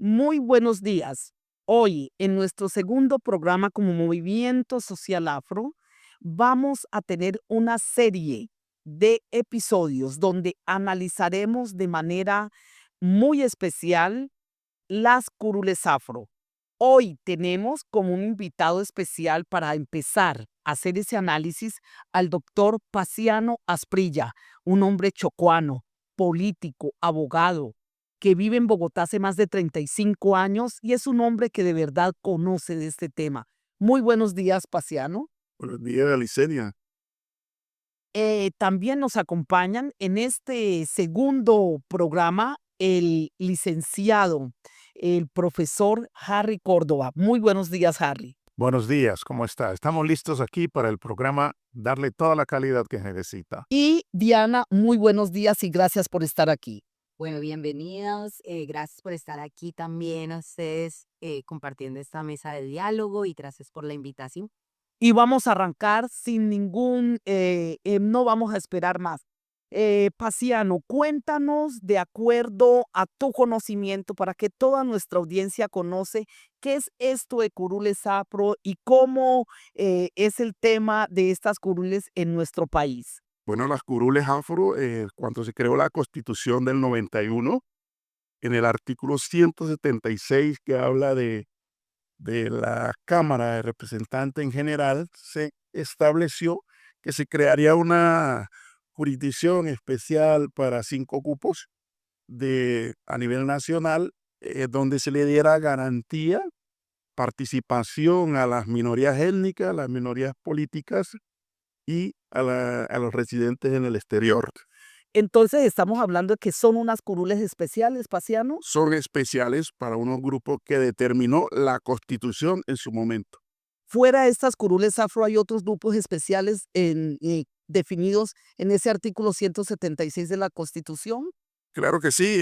Muy buenos días. Hoy, en nuestro segundo programa como Movimiento Social Afro, vamos a tener una serie de episodios donde analizaremos de manera muy especial las curules afro. Hoy tenemos como un invitado especial para empezar a hacer ese análisis al doctor Paciano Asprilla, un hombre chocuano, político, abogado, que vive en Bogotá hace más de 35 años y es un hombre que de verdad conoce de este tema. Muy buenos días, Paciano. Buenos días, Alicenia. También nos acompañan en este segundo programa el licenciado, el profesor Harry Córdoba. Muy buenos días, Harry. Buenos días, ¿cómo está? Estamos listos aquí para el programa darle toda la calidad que necesita. Y Diana, muy buenos días y gracias por estar aquí. Bueno, bienvenidos. Gracias por estar aquí también a ustedes compartiendo esta mesa de diálogo y gracias por la invitación. Y vamos a arrancar sin no vamos a esperar más. Paciano, cuéntanos de acuerdo a tu conocimiento para que toda nuestra audiencia conoce qué es esto de curules afro y cómo es el tema de estas curules en nuestro país. Bueno, las curules afro, cuando se creó la Constitución del 91, en el artículo 176 que habla de la Cámara de Representantes en general, se estableció que se crearía una jurisdicción especial para 5 cupos a nivel nacional, donde se le diera garantía, participación a las minorías étnicas, las minorías políticas y a los residentes en el exterior. Entonces estamos hablando de que son unas curules especiales, Paciano. Son especiales para unos grupos que determinó la Constitución en su momento. Fuera de estas curules afro, hay otros grupos especiales definidos en ese artículo 176 de la Constitución. Claro que sí,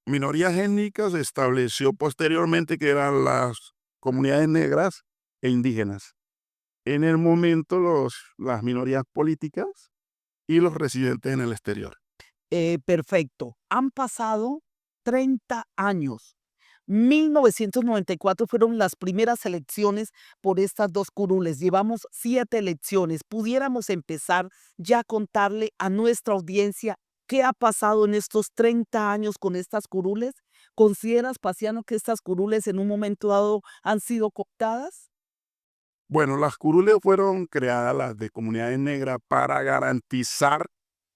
minorías étnicas se estableció posteriormente que eran las comunidades negras e indígenas. En el momento las minorías políticas y los residentes en el exterior. Perfecto. Han pasado 30 años. 1994 fueron las primeras elecciones por estas dos curules. Llevamos 7 elecciones. Pudiéramos empezar ya a contarle a nuestra audiencia qué ha pasado en estos 30 años con estas curules. ¿Consideras, Paciano, que estas curules en un momento dado han sido cooptadas? Bueno, las curules fueron creadas, las de comunidades negras, para garantizar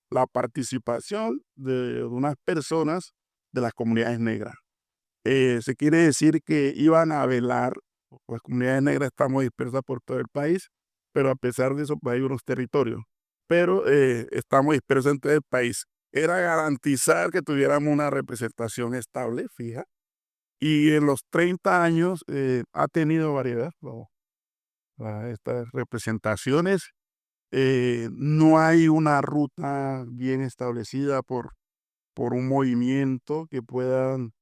la participación de unas personas de las comunidades negras. Se quiere decir que iban a velar, las comunidades negras estamos dispersas por todo el país, pero a pesar de eso pues, hay unos territorios, pero estamos dispersos en todo el país. Era garantizar que tuviéramos una representación estable, fija, y en los 30 años ha tenido variedad, ¿no? Estas representaciones. No hay una ruta bien establecida por un movimiento que puedan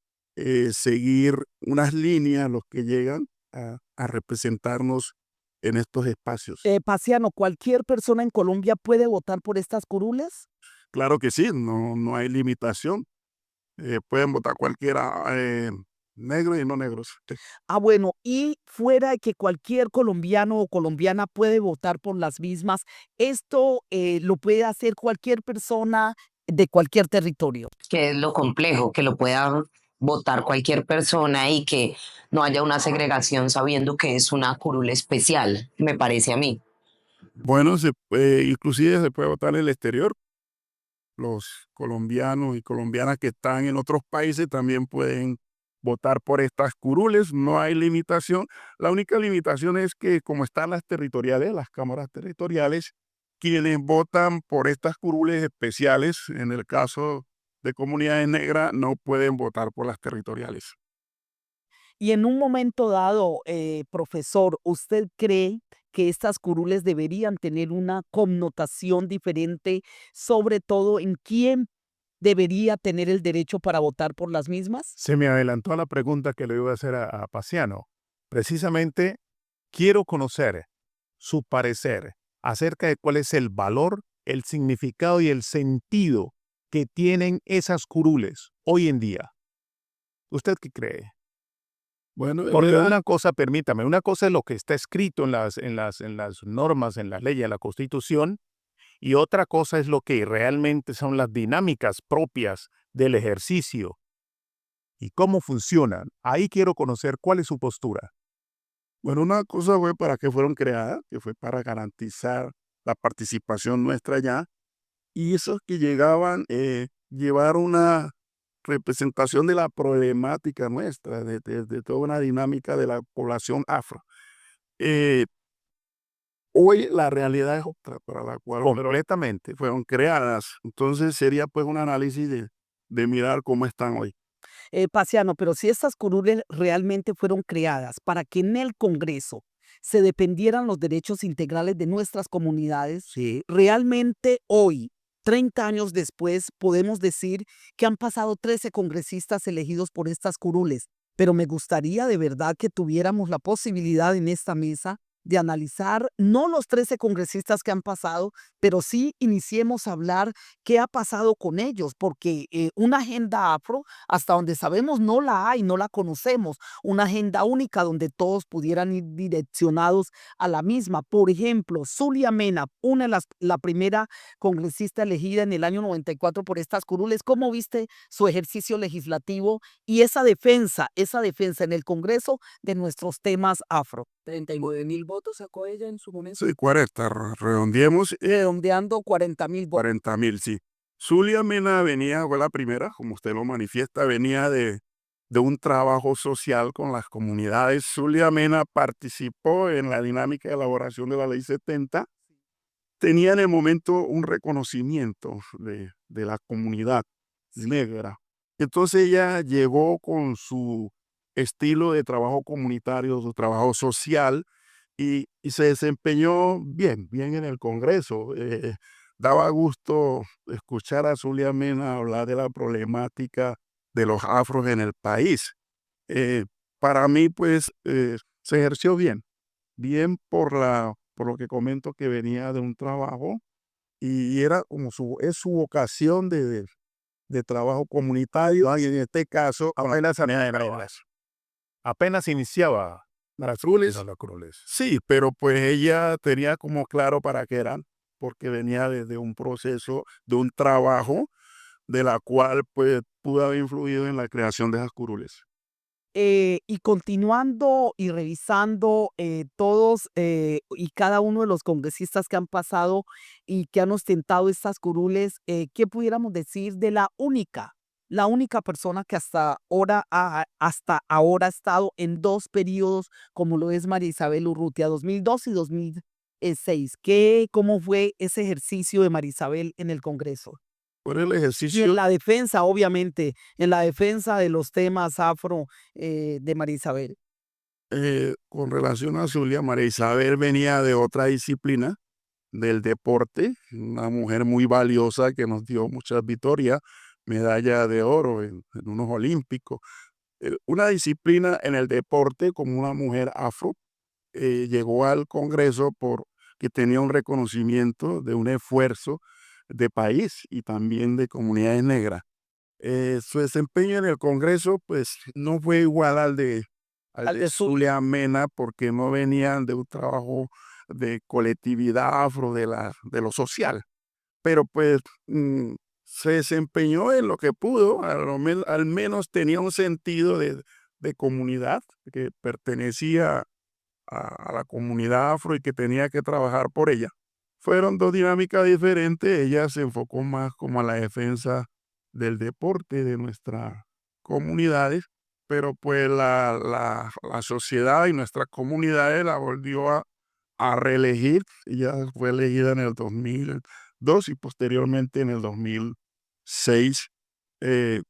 seguir unas líneas los que llegan a representarnos en estos espacios. Paciano, ¿cualquier persona en Colombia puede votar por estas curules? Claro que sí, no hay limitación. Pueden votar cualquiera, negros y no negros. Bueno, y fuera de que cualquier colombiano o colombiana puede votar por las mismas, esto lo puede hacer cualquier persona de cualquier territorio. Que es lo complejo, que lo pueda votar cualquier persona y que no haya una segregación sabiendo que es una curul especial, me parece a mí. Bueno, inclusive se puede votar en el exterior. Los colombianos y colombianas que están en otros países también pueden votar por estas curules, no hay limitación. La única limitación es que como están las territoriales, las cámaras territoriales, quienes votan por estas curules especiales, en el caso de comunidades negras, no pueden votar por las territoriales. Y en un momento dado, profesor, ¿usted cree que estas curules deberían tener una connotación diferente, sobre todo en quién debería tener el derecho para votar por las mismas? Se me adelantó a la pregunta que le iba a hacer a Paciano. Precisamente quiero conocer su parecer acerca de cuál es el valor, el significado y el sentido que tienen esas curules hoy en día. ¿Usted qué cree? Bueno, Porque una cosa, permítame, una cosa es lo que está escrito en las normas, en las leyes, en la Constitución, y otra cosa es lo que realmente son las dinámicas propias del ejercicio y cómo funcionan. Ahí quiero conocer cuál es su postura. bueno, una cosa fue para qué fueron creadas, que fue para garantizar la participación nuestra allá, y esos que llegaban, llevar una representación de la problemática nuestra, de toda una dinámica de la población afro. Eh, Hoy la realidad es otra, para la cual Completamente. fueron creadas. Entonces sería pues un análisis de mirar cómo están hoy. Paciano, pero si estas curules realmente fueron creadas para que en el Congreso se defendieran los derechos integrales de nuestras comunidades, Sí. realmente hoy, 30 años después, podemos decir que han pasado 13 congresistas elegidos por estas curules. Pero me gustaría de verdad que tuviéramos la posibilidad en esta mesa de analizar no los 13 congresistas que han pasado, pero sí iniciemos a hablar qué ha pasado con ellos, porque una agenda afro hasta donde sabemos no la hay, no la conocemos, una agenda única donde todos pudieran ir direccionados a la misma. Por ejemplo, Zulia Mena, la primera congresista elegida en el año 94 por estas curules, ¿cómo viste su ejercicio legislativo y esa defensa en el Congreso de nuestros temas afro? 39.000 votos sacó ella en su momento. Sí, 40, redondeemos, Redondeando 40.000 votos. 40.000, sí. Zulia Mena venía, fue la primera, como usted lo manifiesta, venía de un trabajo social con las comunidades. Zulia Mena participó en la dinámica de elaboración de la Ley 70. Tenía en el momento un reconocimiento de la comunidad negra. Entonces ella llegó con su estilo de trabajo comunitario, su trabajo social, y se desempeñó bien, bien en el Congreso. Daba gusto escuchar a Zulia Mena hablar de la problemática de los afros en el país. Eh, para mí, pues, se ejerció bien, bien por lo que comento que venía de un trabajo y era como es su vocación de trabajo comunitario, y en este caso, Apenas, apenas iniciaba las azules. las crueles. Sí, pero pues ella tenía como claro para qué eran, porque venía de un proceso, de un trabajo, de la cual pues pudo haber influido en la creación de esas curules. Y continuando y revisando todos y cada uno de los congresistas que han pasado y que han ostentado estas curules, ¿qué pudiéramos decir de la única persona que hasta ahora ha estado en dos periodos, como lo es María Isabel Urrutia, 2002 y 2006? ¿Cómo fue ese ejercicio de María Isabel en el Congreso? Por el Y en ejercicio, la defensa, obviamente, en la defensa de los temas afro de María Isabel. con relación a Zulia, María Isabel venía de otra disciplina, del deporte, una mujer muy valiosa que nos dio muchas victorias, medalla de oro en unos olímpicos. Una disciplina en el deporte como una mujer afro, llegó al Congreso porque tenía un reconocimiento de un esfuerzo de país y también de comunidades negras. Su desempeño en el Congreso pues no fue igual al Al de de su Zulia Mena, porque no venían de un trabajo de colectividad afro, de lo social, pero pues se desempeñó en lo que pudo, al menos tenía un sentido de comunidad, que pertenecía a la comunidad afro y que tenía que trabajar por ella. Fueron dos dinámicas diferentes. Ella se enfocó más como a la defensa del deporte de nuestras comunidades, pero pues la sociedad y nuestras comunidades la volvió a reelegir. Ella fue elegida en el 2002 y posteriormente en el 2006. eh,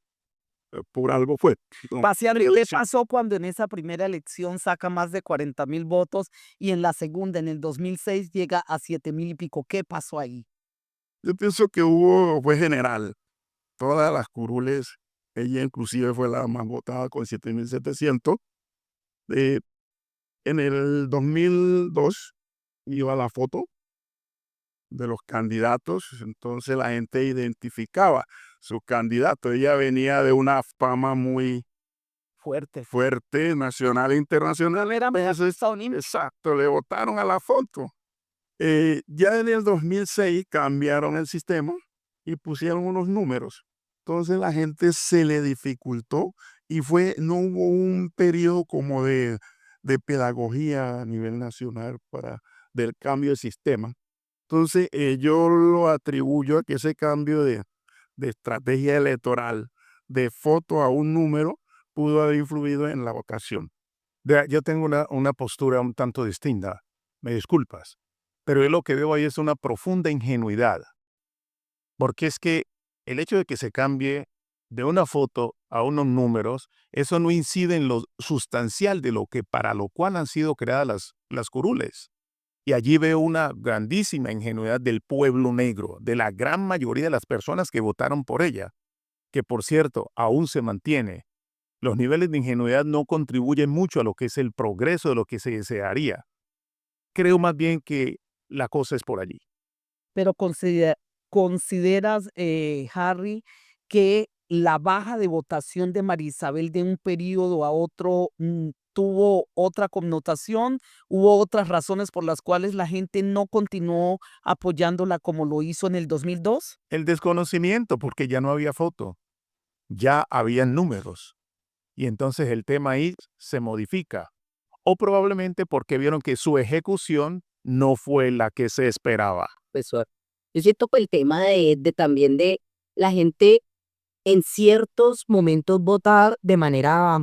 por algo fue. No, Paciano, ¿qué pasó cuando en esa primera elección saca más de 40.000 votos y en la segunda, en el 2006, llega a 7.000 y pico? ¿Qué pasó ahí? yo pienso que fue general. Todas las curules, ella inclusive fue la más votada con 7.700. Eh, en el 2002 iba la foto de los candidatos, entonces la gente identificaba su candidato. Ella venía de una fama muy Fuerte. fuerte, nacional e internacional. Era Entonces, exacto, le votaron a la foto. Ya en el 2006 cambiaron el sistema y pusieron unos números. Entonces la gente se le dificultó y no hubo un periodo como de pedagogía a nivel nacional del cambio de sistema. Entonces yo lo atribuyo a que ese cambio de estrategia electoral, de foto a un número, pudo haber influido en la votación. Vea, yo tengo una postura un tanto distinta, me disculpas, pero yo lo que veo ahí es una profunda ingenuidad, porque es que el hecho de que se cambie de una foto a unos números, eso no incide en lo sustancial de lo que para lo cual han sido creadas las curules. Y allí veo una grandísima ingenuidad del pueblo negro, de la gran mayoría de las personas que votaron por ella, que por cierto aún se mantiene. Los niveles de ingenuidad no contribuyen mucho a lo que es el progreso de lo que se desearía. Creo más bien que la cosa es por allí. Pero consideras, Harry, que la baja de votación de María Isabel de un periodo a otro tuvo otra connotación, hubo otras razones por las cuales la gente no continuó apoyándola como lo hizo en el 2002. El desconocimiento, porque ya no había foto, ya habían números. Y entonces el tema ahí se modifica. O probablemente porque vieron que su ejecución no fue la que se esperaba. Profesor. Yo siento que el tema de también de la gente en ciertos momentos vota de manera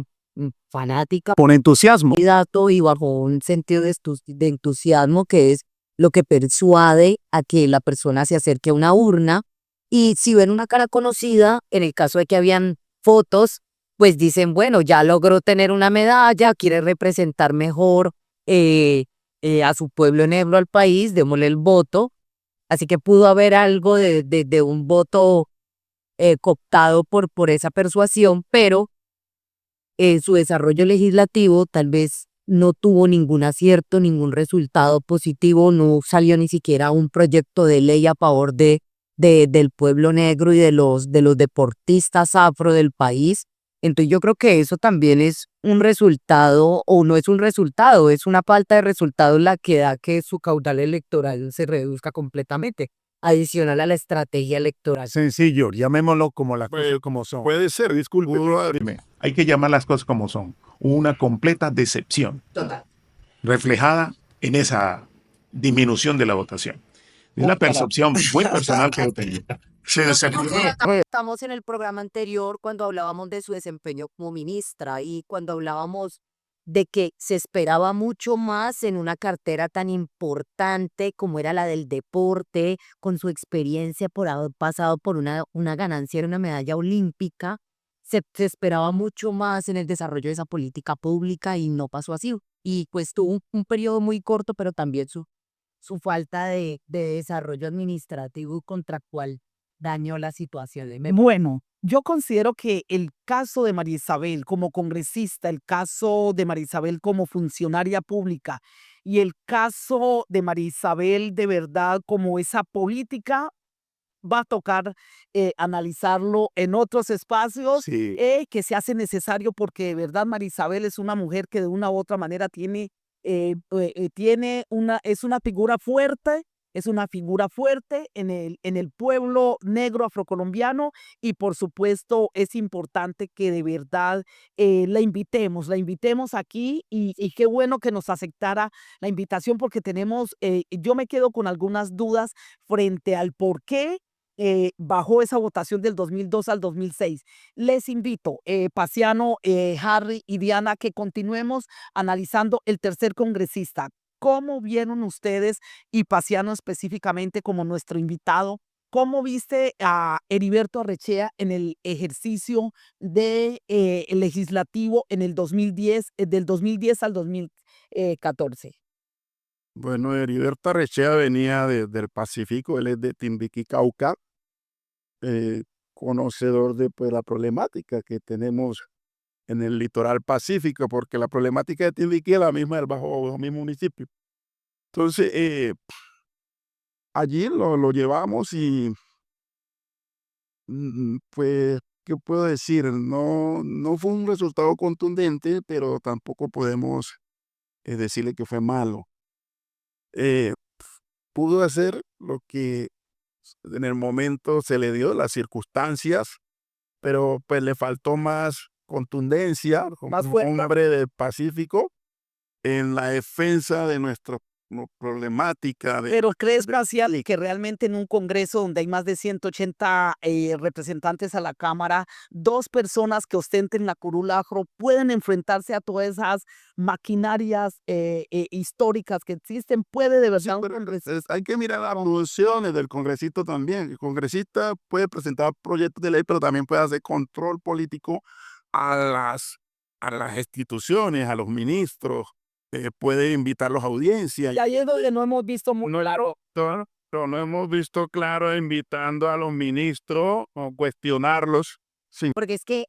fanática, Con entusiasmo. candidato y bajo un sentido de entusiasmo que es lo que persuade a que la persona se acerque a una urna y si ven una cara conocida, en el caso de que habían fotos, pues dicen, bueno, ya logró tener una medalla, quiere representar mejor a su pueblo negro, al país, démosle el voto. Así que pudo haber algo de un voto cooptado por esa persuasión, pero su desarrollo legislativo tal vez no tuvo ningún acierto, ningún resultado positivo, no salió ni siquiera un proyecto de ley a favor del pueblo negro y de los deportistas afro del país. Entonces yo creo que eso también es un resultado, o no es un resultado, es una falta de resultado la que da que su caudal electoral se reduzca completamente, adicional a la estrategia electoral. Sencillo, llamémoslo como las Pues, cosas como son. Puede ser, disculpe. Dime, hay que llamar las cosas como son. Una completa decepción Total. reflejada en esa disminución de la votación. Es la percepción muy personal que yo tengo. Estamos en el programa anterior cuando hablábamos de su desempeño como ministra y cuando hablábamos de que se esperaba mucho más en una cartera tan importante como era la del deporte, con su experiencia por haber pasado por una ganancia de una medalla olímpica. Se esperaba mucho más en el desarrollo de esa política pública y no pasó así. Y pues tuvo un periodo muy corto, pero también su falta de desarrollo administrativo y contractual dañó la situación. Bueno, yo considero que el caso de María Isabel como congresista, el caso de María Isabel como funcionaria pública y el caso de María Isabel de verdad como esa política va a tocar analizarlo en otros espacios Sí. que se hace necesario porque de verdad María Isabel es una mujer que de una u otra manera es una figura fuerte, es una figura fuerte en el pueblo negro afrocolombiano y por supuesto es importante que de verdad la invitemos aquí y qué bueno que nos aceptara la invitación porque yo me quedo con algunas dudas frente al por qué bajó esa votación del 2002 al 2006. Les invito, Paciano, Harry y Diana, que continuemos analizando el tercer congresista. ¿Cómo vieron ustedes, y Paciano específicamente como nuestro invitado, cómo viste a Heriberto Arrechea en el ejercicio de legislativo en el 2010, del 2010 al 2014? Bueno, Heriberto Arrechea venía del Pacífico, él es de Timbiquí, Cauca, conocedor de pues, la problemática que tenemos en el litoral pacífico, porque la problemática de Timbiquí es la misma del bajo mi municipio. Entonces, allí lo llevamos y pues ¿qué puedo decir? No fue un resultado contundente, pero tampoco podemos decirle que fue malo. Eh, Pudo hacer lo que en el momento se le dio, las circunstancias, pero pues le faltó más contundencia, como Más un fuerza. hombre del Pacífico, en la defensa de nuestra problemática. Pero ¿crees, Graciela, que realmente en un Congreso donde hay más de 180 representantes a la Cámara, dos personas que ostenten la curula afro pueden enfrentarse a todas esas maquinarias históricas que existen? ¿Puede de Sí, verdad un pero Congreso? hay que mirar las funciones del congresista también. El congresista puede presentar proyectos de ley, pero también puede hacer control político a las instituciones, a los ministros, puede invitarlos a audiencia. Y ahí es donde no hemos visto muy claro. Pero no hemos visto claro invitando a los ministros o cuestionarlos. Sí, Porque es que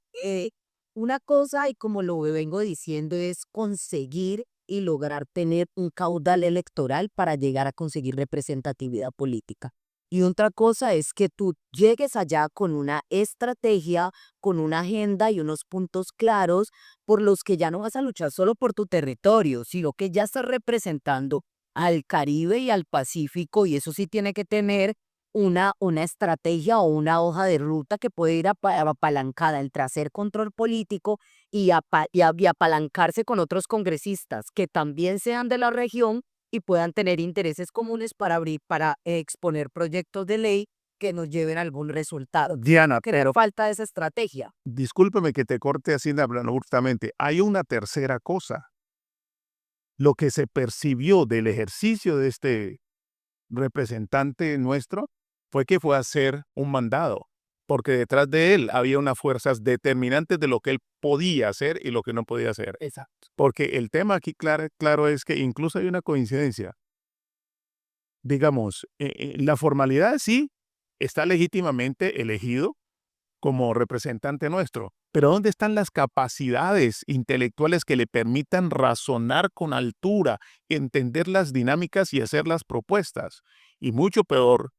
una cosa, y como lo vengo diciendo, es conseguir y lograr tener un caudal electoral para llegar a conseguir representatividad política. Y otra cosa es que tú llegues allá con una estrategia, con una agenda y unos puntos claros por los que ya no vas a luchar solo por tu territorio, sino que ya estás representando al Caribe y al Pacífico, y eso sí tiene que tener una estrategia o una hoja de ruta que puede ir apalancada entre hacer control político y apalancarse con otros congresistas que también sean de la región y puedan tener intereses comunes para abrir, para exponer proyectos de ley que nos lleven a algún resultado. Diana, Pero falta esa estrategia. discúlpeme que te corte así hablando justamente. Hay una tercera cosa. Lo que se percibió del ejercicio de este representante nuestro fue que fue a hacer un mandado, porque detrás de él había unas fuerzas determinantes de lo que él podía hacer y lo que no podía hacer. Exacto. Porque el tema aquí claro es que incluso hay una coincidencia. Digamos, la formalidad sí está legítimamente elegido como representante nuestro, pero ¿dónde están las capacidades intelectuales que le permitan razonar con altura, entender las dinámicas y hacer las propuestas? Y mucho peor,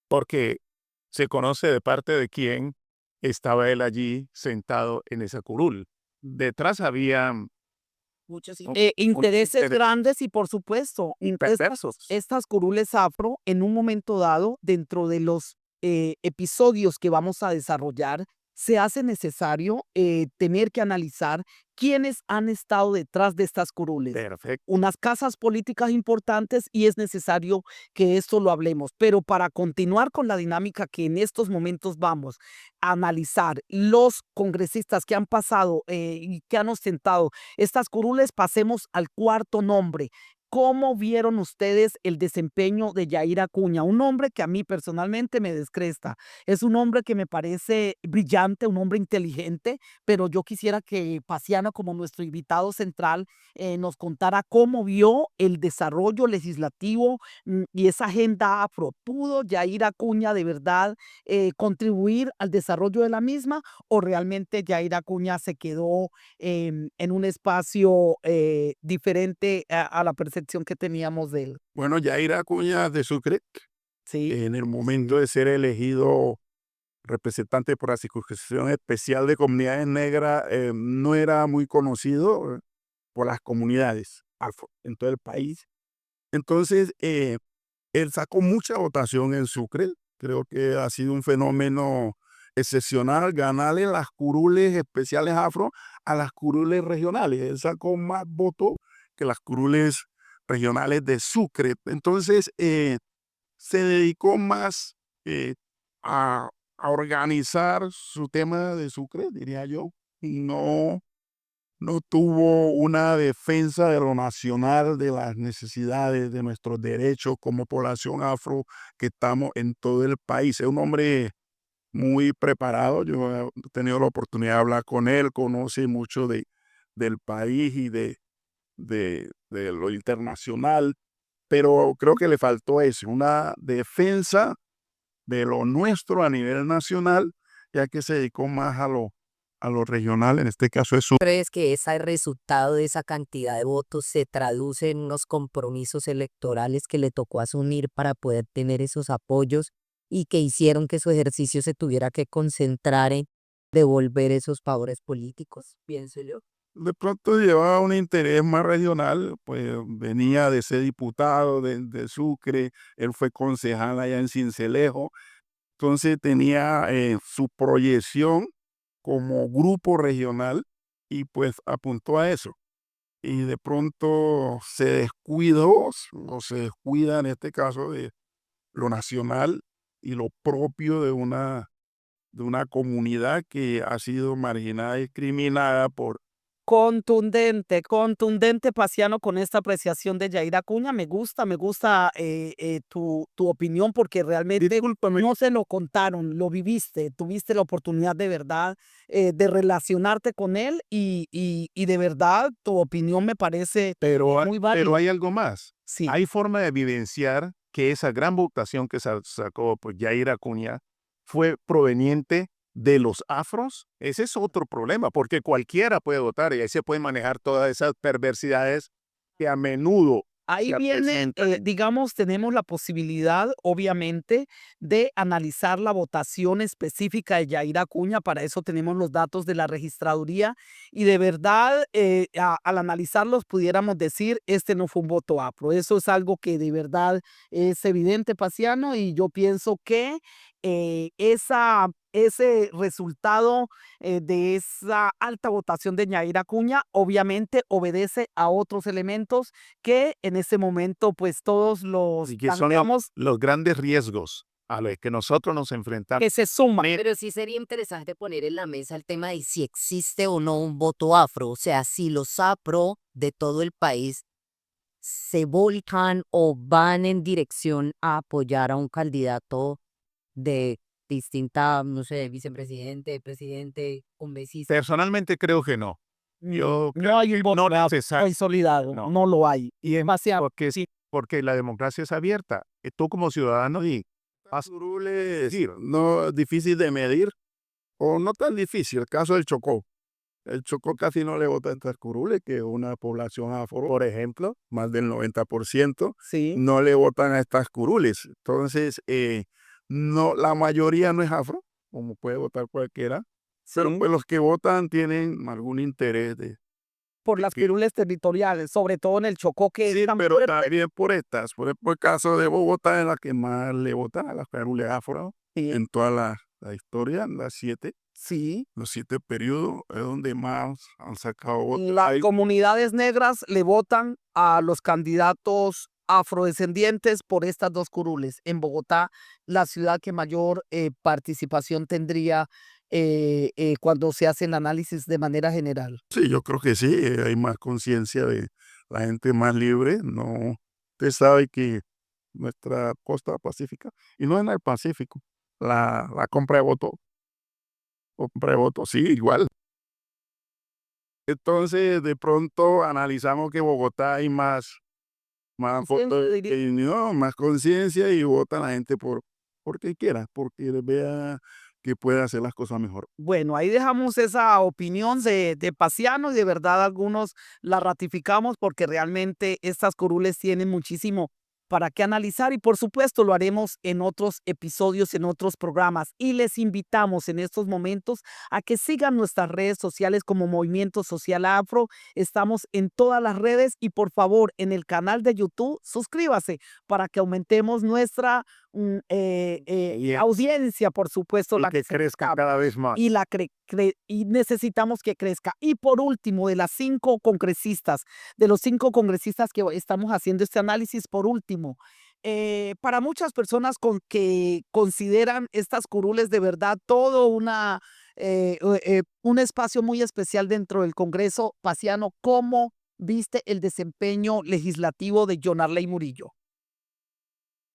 porque se conoce de parte de quién estaba él allí sentado en esa curul. Detrás había Muchos un- intereses un- grandes y, por supuesto, perversos. estas curules afro, en un momento dado, dentro de los episodios que vamos a desarrollar, se hace necesario tener que analizar quiénes han estado detrás de estas curules. Perfecto. Unas casas políticas importantes, y es necesario que esto lo hablemos. Pero para continuar con la dinámica que en estos momentos vamos a analizar, los congresistas que han pasado y que han ostentado estas curules, pasemos al cuarto nombre. ¿Cómo vieron ustedes el desempeño de Yair Acuña? Un hombre que a mí personalmente me descresta. Es un hombre que me parece brillante, un hombre inteligente, pero yo quisiera que Paciano, como nuestro invitado central, nos contara cómo vio el desarrollo legislativo y esa agenda afro. ¿Pudo Yair Acuña de verdad contribuir al desarrollo de la misma, o realmente Yair Acuña se quedó en un espacio diferente a la percepción que teníamos de él? bueno, Yair Acuña de Sucre, Sí. en el momento de ser elegido representante por la circunscripción especial de comunidades negras, no era muy conocido por las comunidades afro en todo el país. Entonces, él sacó mucha votación en Sucre. Creo que ha sido un fenómeno excepcional ganarle las curules especiales afro a las curules regionales. Él sacó más votos que las curules regionales de Sucre. Entonces, se dedicó más a, a organizar su tema de Sucre, diría yo. No, no tuvo una defensa de lo nacional, de las necesidades, de nuestros derechos como población afro que estamos en todo el país. Es un hombre muy preparado. Yo he tenido la oportunidad de hablar con él, conoce mucho del país y de lo internacional, pero creo que le faltó eso, una defensa de lo nuestro a nivel nacional, ya que se dedicó más a lo regional, en este caso es su. ¿Crees que ese resultado de esa cantidad de votos se traduce en unos compromisos electorales que le tocó asumir para poder tener esos apoyos y que hicieron que su ejercicio se tuviera que concentrar en devolver esos favores políticos, pienso yo. De pronto llevaba un interés más regional, pues venía de ser diputado de Sucre, él fue concejal allá en Sincelejo, entonces tenía su proyección como grupo regional y pues apuntó a eso. Y de pronto se descuidó o se descuida en este caso de lo nacional y lo propio de una comunidad que ha sido marginada y discriminada por... Contundente, Paciano, con esta apreciación de Yair Acuña. Me gusta tu opinión porque realmente Discúlpame, no se lo contaron, lo viviste, tuviste la oportunidad de verdad de relacionarte con él y de verdad tu opinión me parece Pero, muy pero válida. hay algo más. Sí. Hay forma de evidenciar que esa gran votación que sacó pues, Yair Acuña fue proveniente de los afros. Ese es otro problema, porque cualquiera puede votar y ahí se pueden manejar todas esas perversidades que a menudo Ahí se viene, presentan. digamos, tenemos la posibilidad, obviamente, de analizar la votación específica de Yair Acuña. Para eso tenemos los datos de la registraduría y de verdad, al analizarlos, pudiéramos decir, este no fue un voto afro. Eso es algo que de verdad es evidente, Paciano, y yo pienso que ese resultado de esa alta votación de Yair Acuña, obviamente obedece a otros elementos que en ese momento pues todos los Y que son planteamos los grandes riesgos a los que nosotros nos enfrentamos. que se suman. Pero sí sería interesante poner en la mesa el tema de si existe o no un voto afro, o sea, si los afro de todo el país se volcan o van en dirección a apoyar a un candidato de distinta, no sé, vicepresidente, presidente, congresista. Personalmente creo que no. Yo creo No hay un que voto no necesario. consolidado, No. no lo hay. Y es Demasiado. porque sí, porque la democracia es abierta. Tú como ciudadano y curules, sí, no difícil de medir o no tan difícil. El caso del Chocó. El Chocó casi no le vota a estas curules, que es una población afro, por ejemplo, más del 90%, Sí, no le votan a estas curules. Entonces, no, la mayoría no es afro, como puede votar cualquiera, pero pues, los que votan tienen algún interés de... por las que- pirules territoriales, sobre todo en el Chocó que Sí, es tan pero fuerte. también por estas. Por ejemplo, el caso de Bogotá es la que más le votan a las curules afro Sí, en toda la historia, las 7. sí. Los 7 periodos es donde más han sacado votos. Las Hay comunidades negras le votan a los candidatos afrodescendientes por estas dos curules. En Bogotá, la ciudad que mayor participación tendría cuando se hace el análisis de manera general. Sí, yo creo que sí, hay más conciencia de la gente más libre, no, usted sabe que nuestra costa pacífica, y no en el Pacífico, la compra de votos, sí, igual. Entonces, de pronto analizamos que Bogotá hay más votos, no, más conciencia y vota la gente porque quiera, porque vea que puede hacer las cosas mejor. Bueno, ahí dejamos esa opinión de Paciano y de verdad algunos la ratificamos porque realmente estas curules tienen muchísimo para qué analizar y por supuesto lo haremos en otros episodios, en otros programas y les invitamos en estos momentos a que sigan nuestras redes sociales como Movimiento Social Afro. Estamos en todas las redes y por favor en el canal de YouTube suscríbase para que aumentemos nuestra audiencia, por supuesto, y la que se crezca escapa cada vez más. y y necesitamos que crezca. Y por último, de los 5 congresistas que estamos haciendo este análisis, por último, para muchas personas que consideran estas curules de verdad todo un espacio muy especial dentro del Congreso, Paciano, ¿cómo viste el desempeño legislativo de John Arley Murillo?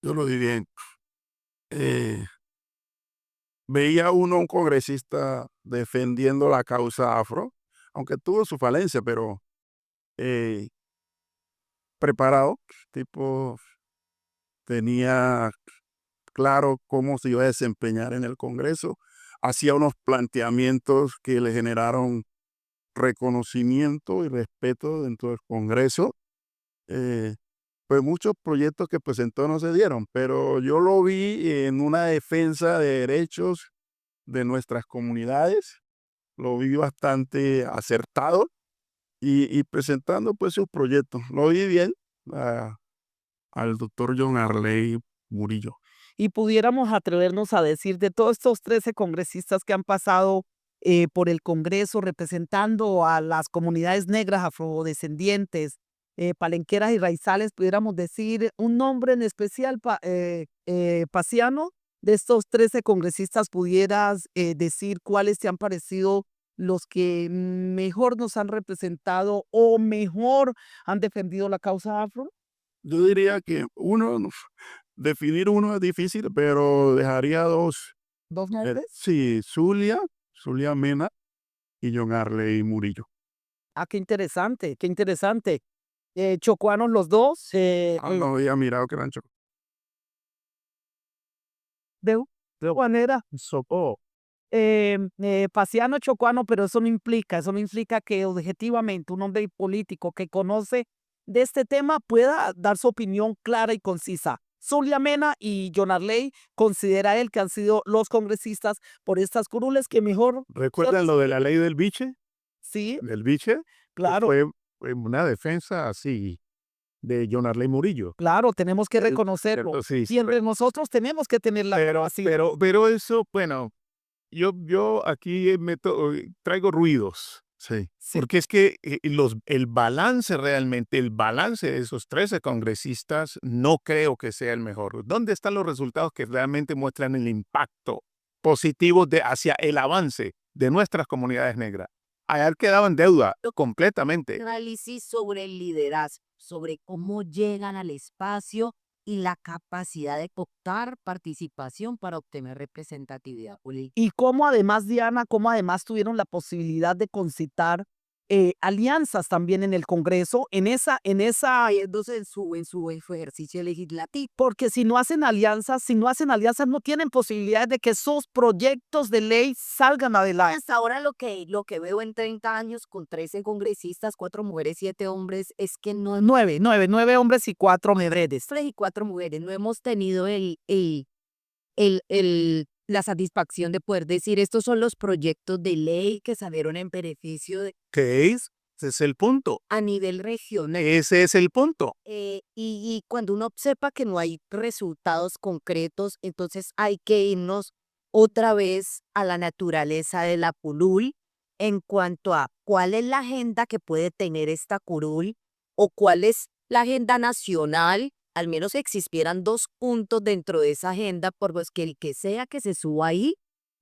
Yo lo diría, eh, veía uno un congresista defendiendo la causa afro, aunque tuvo su falencia, pero eh, preparado, tipo, tenía claro cómo se iba a desempeñar en el Congreso, hacía unos planteamientos que le generaron reconocimiento y respeto dentro del Congreso. eh, pues muchos proyectos que presentó no se dieron, pero yo lo vi en una defensa de derechos de nuestras comunidades, lo vi bastante acertado y presentando pues sus proyectos. Lo vi bien al doctor John Arley Murillo. Y pudiéramos atrevernos a decir de todos estos 13 congresistas que han pasado por el Congreso representando a las comunidades negras afrodescendientes, palenqueras y raizales, pudiéramos decir un nombre en especial, Paciano, de estos 13 congresistas, pudieras decir cuáles te han parecido los que mejor nos han representado o mejor han defendido la causa afro. Yo diría que definir uno es difícil, pero dejaría dos. ¿Dos nombres? Sí, Zulia Mena y John Arley Murillo. Ah, qué interesante, qué interesante. Chocuanos los dos. No había mirado que eran De manera. Paciano chocuano, pero eso no implica que objetivamente un hombre político que conoce de este tema pueda dar su opinión clara y concisa. Zulia Mena y John Arley considera él que han sido los congresistas por estas curules que mejor. ¿Recuerdan lo de la ley del biche? Sí, Del biche, claro. fue una defensa así de John Arley Murillo. Claro, tenemos que reconocerlo. Sí, Y entre nosotros tenemos que tener la capacidad. pero eso, bueno, yo aquí traigo ruidos. Sí. Sí. Porque es que el balance de esos 13 congresistas no creo que sea el mejor. ¿Dónde están los resultados que realmente muestran el impacto positivo hacia el avance de nuestras comunidades negras? Allá quedaba en deuda completamente. Análisis sobre el liderazgo, sobre cómo llegan al espacio y la capacidad de optar participación para obtener representatividad política. Y cómo además, Diana, cómo además tuvieron la posibilidad de concitar alianzas también en el Congreso, Entonces, en su ejercicio legislativo. porque si no hacen alianzas, no tienen posibilidades de que esos proyectos de ley salgan adelante. Hasta ahora lo que veo en 30 años con 13 congresistas, 4 mujeres, 7 hombres, es que no hemos 9 hombres y 4 mujeres. 3 y 4 mujeres, no hemos tenido la satisfacción de poder decir estos son los proyectos de ley que salieron en beneficio ¿Qué es? Ese es el punto. a nivel regional. Ese es el punto. Y cuando uno observa que no hay resultados concretos, entonces hay que irnos otra vez a la naturaleza de la curul en cuanto a cuál es la agenda que puede tener esta curul o cuál es la agenda nacional. Al menos existieran 2 puntos dentro de esa agenda por los que el que sea que se suba ahí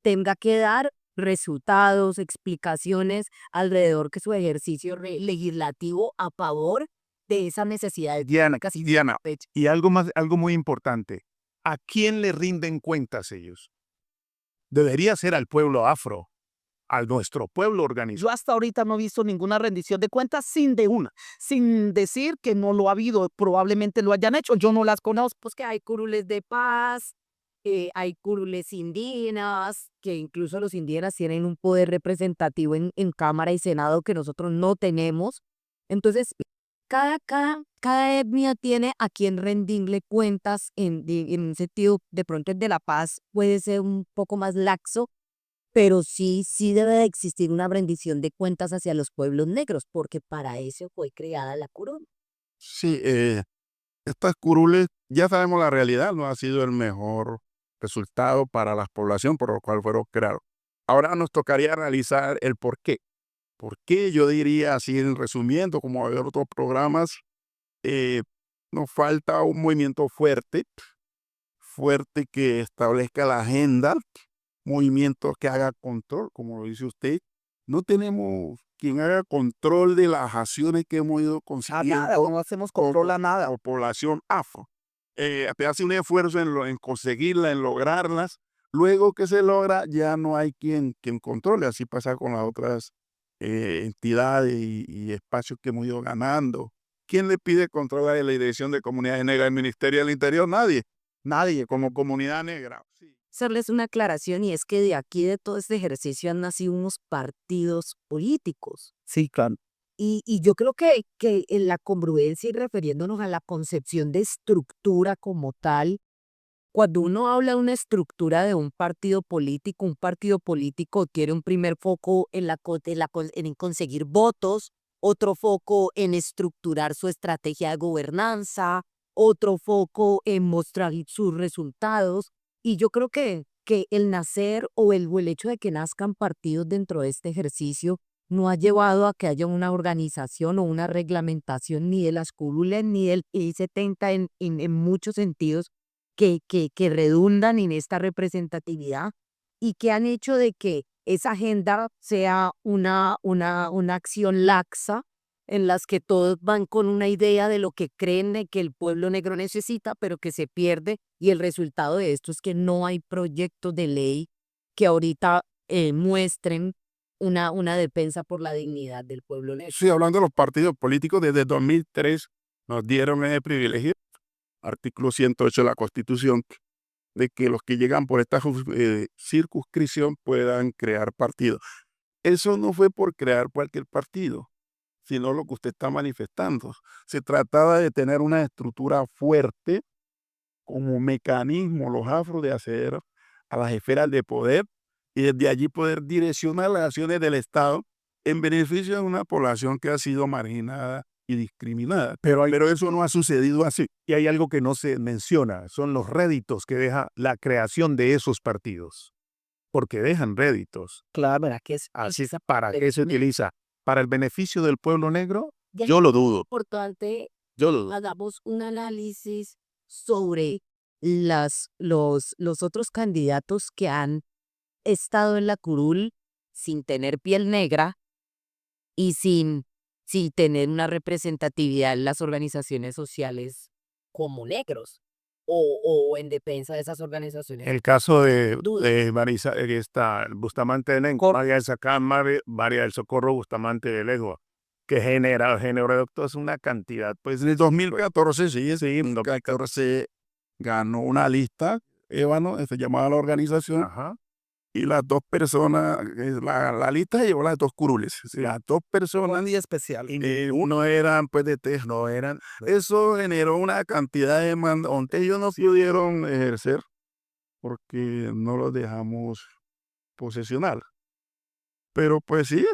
tenga que dar resultados, explicaciones alrededor que su ejercicio legislativo a favor de esas necesidades. Diana, y algo muy importante. ¿A quién le rinden cuentas ellos? Debería ser al pueblo afro, a nuestro pueblo organizado. Yo hasta ahorita no he visto ninguna rendición de cuentas sin decir que no lo ha habido, probablemente lo hayan hecho, yo no las conozco. Pues que hay curules de paz, hay curules indígenas, que incluso los indígenas tienen un poder representativo en Cámara y Senado que nosotros no tenemos. Entonces, cada etnia tiene a quien rendirle cuentas en un sentido, de pronto el de la paz puede ser un poco más laxo, pero sí debe de existir una rendición de cuentas hacia los pueblos negros, porque para eso fue creada la curul. Sí, estas curules, ya sabemos la realidad, no ha sido el mejor resultado para la población por lo cual fueron creados. Ahora nos tocaría analizar el por qué. ¿Por qué? Yo diría así, en resumiendo, como hay otros programas, nos falta un movimiento fuerte que establezca la agenda, movimiento que haga control, como lo dice usted. No tenemos quien haga control de las acciones que hemos ido consiguiendo. No hacemos control a nada. Como población afro. Te hace un esfuerzo en conseguirla, en lograrlas. Luego que se logra, ya no hay quien controle. Así pasa con las otras entidades y espacios que hemos ido ganando. ¿Quién le pide controlar la dirección de comunidades negras del Ministerio del Interior? Nadie, como comunidad negra. Sí. Hacerles una aclaración y es que de aquí de todo este ejercicio han nacido unos partidos políticos. Sí, claro. Y yo creo que en la congruencia y refiriéndonos a la concepción de estructura como tal, cuando uno habla de una estructura de un partido político tiene un primer foco en conseguir votos, otro foco en estructurar su estrategia de gobernanza, otro foco en mostrar sus resultados. Y yo creo que el nacer o el hecho de que nazcan partidos dentro de este ejercicio no ha llevado a que haya una organización o una reglamentación ni de las curules ni del I-70 en muchos sentidos que redundan en esta representatividad y que han hecho de que esa agenda sea una acción laxa en las que todos van con una idea de lo que creen de que el pueblo negro necesita, pero que se pierde y el resultado de esto es que no hay proyectos de ley que ahorita muestren una defensa por la dignidad del pueblo negro. Sí, hablando de los partidos políticos, desde 2003 nos dieron ese privilegio, artículo 108 de la Constitución, de que los que llegan por esta circunscripción puedan crear partidos. Eso no fue por crear cualquier partido, sino lo que usted está manifestando. Se trataba de tener una estructura fuerte como mecanismo, los afros, de acceder a las esferas de poder y desde allí poder direccionar las acciones del Estado en beneficio de una población que ha sido marginada y discriminada. Pero eso no ha sucedido así. y hay algo que no se menciona, son los réditos que deja la creación de esos partidos, porque dejan réditos. Claro, ¿verdad? Que es Así, ¿para qué se utiliza? ¿Para el beneficio del pueblo negro? Ya Yo lo dudo, importante yo lo dudo. hagamos un análisis sobre los otros candidatos que han estado en la curul sin tener piel negra y sin tener una representatividad en las organizaciones sociales como negros o en defensa de esas organizaciones. El caso Duda. de Marisa, Bustamante de Lenco, María del Sacán, María del Socorro Bustamante de Legua, que generó toda una cantidad, pues, En el 2014, sí, en 2014 ganó una lista, ébano, se llamaba la organización, ajá, y las dos personas, la lista llevó las dos curules. Las dos personas, día especial. uno eran pues de tez, no eran. Eso generó una cantidad de demanda donde ellos no pudieron ejercer porque no los dejamos posesionar. Pero pues sí,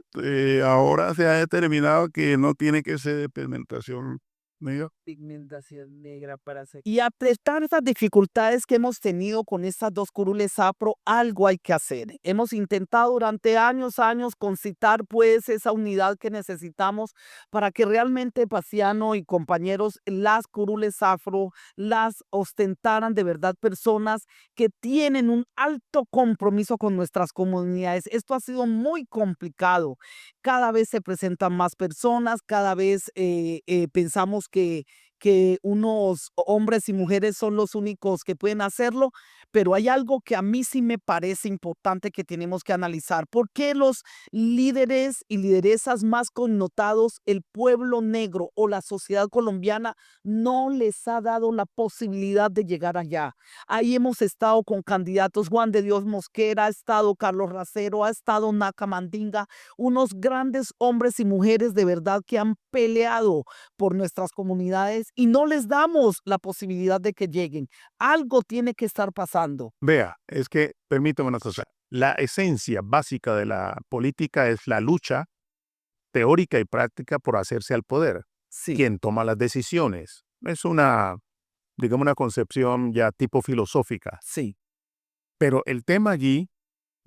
ahora se ha determinado que no tiene que ser de pigmentación negra. Pigmentación negra para hacer. Y a pesar de esas dificultades que hemos tenido con estas dos curules afro, algo hay que hacer. Hemos intentado durante años concitar pues esa unidad que necesitamos para que realmente Paciano y compañeros, las curules afro las ostentaran de verdad personas que tienen un alto compromiso con nuestras comunidades. Esto ha sido muy complicado. Cada vez se presentan más personas, cada vez pensamos que unos hombres y mujeres son los únicos que pueden hacerlo, pero hay algo que a mí sí me parece importante que tenemos que analizar. ¿Por qué los líderes y lideresas más connotados, el pueblo negro o la sociedad colombiana, no les ha dado la posibilidad de llegar allá? Ahí hemos estado con candidatos, Juan de Dios Mosquera, ha estado Carlos Racero, ha estado Naca Mandinga, unos grandes hombres y mujeres de verdad que han peleado por nuestras comunidades y no les damos la posibilidad de que lleguen. Algo tiene que estar pasando. vea, es que, permítame una cosa, la esencia básica de la política es la lucha teórica y práctica por hacerse al poder. Sí. Quien toma las decisiones. Es digamos, una concepción ya tipo filosófica. Sí. Pero el tema allí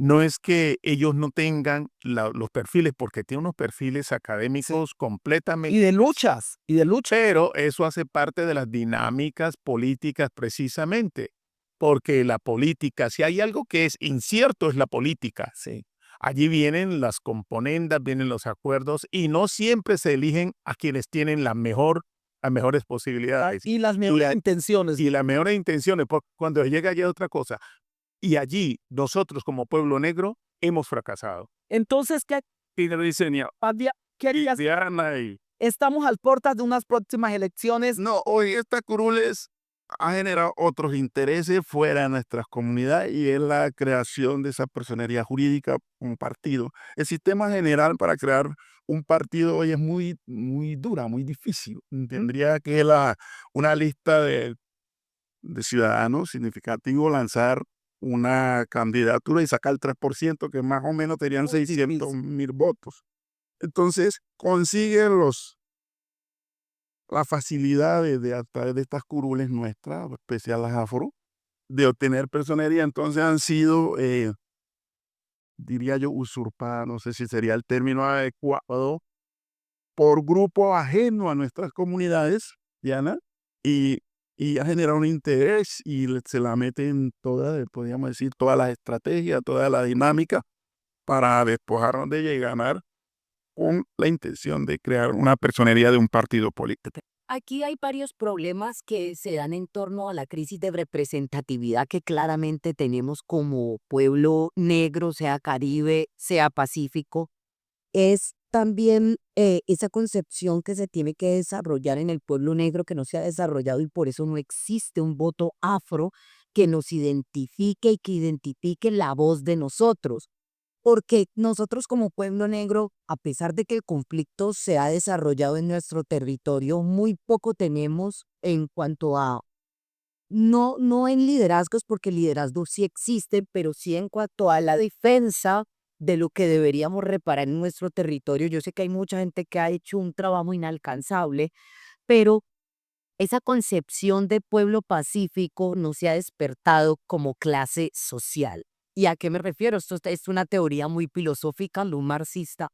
no es que ellos no tengan los perfiles, porque tienen unos perfiles académicos completamente. Y de luchas. Pero eso hace parte de las dinámicas políticas precisamente, porque la política, si hay algo que es incierto, es la política. Sí. Allí vienen las componendas, vienen los acuerdos y no siempre se eligen a quienes tienen las mejores posibilidades. Y las mejores intenciones. Y las mejores intenciones, porque cuando llega ya otra cosa. Y allí nosotros como pueblo negro hemos fracasado. Entonces, ¿qué harías? Diana y Estamos al puertas de unas próximas elecciones. no, hoy esta curules ha generado otros intereses fuera de nuestras comunidades y es la creación de esa personería jurídica, un partido. El sistema general para crear un partido hoy es muy, muy dura, muy difícil. Tendría que una lista de ciudadanos significativo lanzar una candidatura y sacar el 3%, que más o menos serían 600.000 votos. Entonces, consiguen la facilidad a través de estas curules nuestras, especial las afro, de obtener personería. Entonces han sido, diría yo, usurpadas, no sé si sería el término adecuado, por grupo ajeno a nuestras comunidades, Diana, y, y ha generado un interés y se la meten todas, podríamos decir, todas las estrategias, toda la dinámica para despojarnos de ella y ganar con la intención de crear una personería de un partido político. Aquí hay varios problemas que se dan en torno a la crisis de representatividad que claramente tenemos como pueblo negro, sea Caribe, sea Pacífico. Es también esa concepción que se tiene que desarrollar en el pueblo negro que no se ha desarrollado y por eso no existe un voto afro que nos identifique y que identifique la voz de nosotros. Porque nosotros como pueblo negro, a pesar de que el conflicto se ha desarrollado en nuestro territorio, muy poco tenemos en cuanto a, no en liderazgos, porque liderazgos sí existen, pero sí en cuanto a la defensa de lo que deberíamos reparar en nuestro territorio. Yo sé que hay mucha gente que ha hecho un trabajo inalcanzable, pero esa concepción de pueblo pacífico no se ha despertado como clase social. ¿Y a qué me refiero? Esto es una teoría muy filosófica, lo marxista,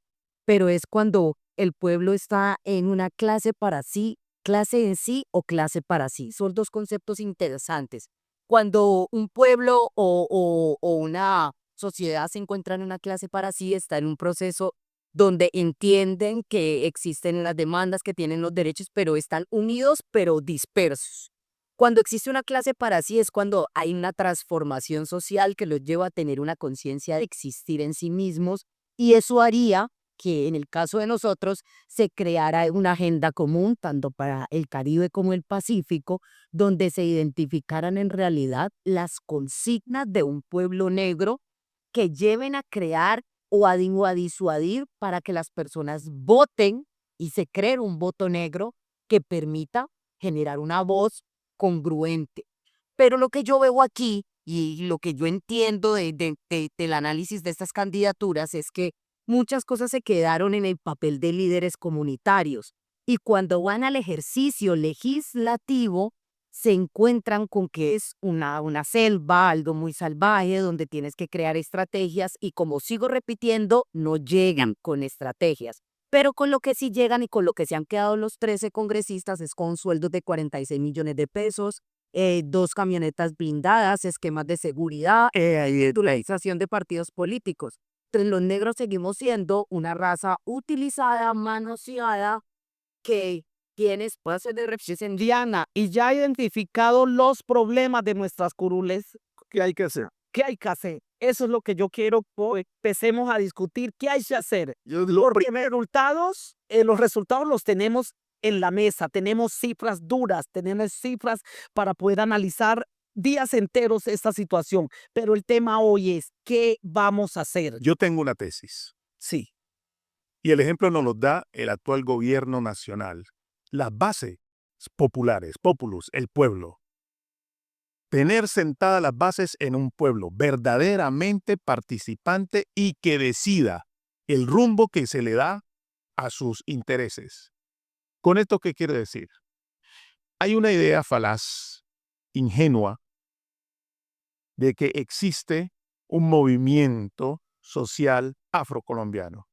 pero es cuando el pueblo está en una clase para sí, clase en sí o clase para sí. Son dos conceptos interesantes. Cuando un pueblo o una sociedad se encuentra en una clase para sí, está en un proceso donde entienden que existen las demandas, que tienen los derechos, pero están unidos, pero dispersos. Cuando existe una clase para sí es cuando hay una transformación social que los lleva a tener una conciencia de existir en sí mismos y eso haría que en el caso de nosotros se creara una agenda común, tanto para el Caribe como el Pacífico, donde se identificaran en realidad las consignas de un pueblo negro que lleven a crear o a disuadir para que las personas voten y se cree un voto negro que permita generar una voz congruente. Pero lo que yo veo aquí y lo que yo entiendo del análisis de estas candidaturas es que muchas cosas se quedaron en el papel de líderes comunitarios y cuando van al ejercicio legislativo se encuentran con que es una selva, algo muy salvaje, donde tienes que crear estrategias y como sigo repitiendo, no llegan con estrategias. Pero con lo que sí llegan y con lo que se han quedado los 13 congresistas es con sueldos de 46 millones de pesos, 2 camionetas blindadas, esquemas de seguridad, titularización de partidos políticos. Entonces los negros seguimos siendo una raza utilizada, manoseada, que quienes pueden ser de representación. Diana, y ya ha identificado los problemas de nuestras curules. ¿Qué hay que hacer? ¿Qué hay que hacer? Eso es lo que yo quiero que empecemos a discutir. ¿Qué hay que hacer? Porque los resultados los tenemos en la mesa. Tenemos cifras duras, tenemos cifras para poder analizar días enteros esta situación. Pero el tema hoy es, ¿qué vamos a hacer? Yo tengo una tesis Sí. y el ejemplo nos lo da el actual gobierno nacional. Las bases populares, populus, el pueblo. Tener sentadas las bases en un pueblo verdaderamente participante y que decida el rumbo que se le da a sus intereses. ¿Con esto qué quiere decir? Hay una idea falaz, ingenua, de que existe un movimiento social afrocolombiano.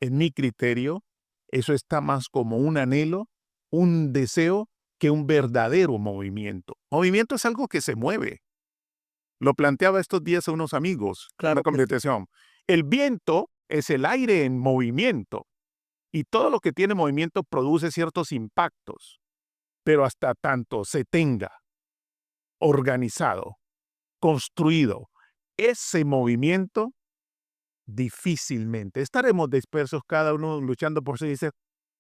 En mi criterio, eso está más como un anhelo, un deseo, que un verdadero movimiento. Movimiento es algo que se mueve. Lo planteaba estos días a unos amigos. Claro. La conversación. El viento es el aire en movimiento y todo lo que tiene movimiento produce ciertos impactos, pero hasta tanto se tenga organizado, construido ese movimiento, difícilmente estaremos dispersos cada uno luchando por sí.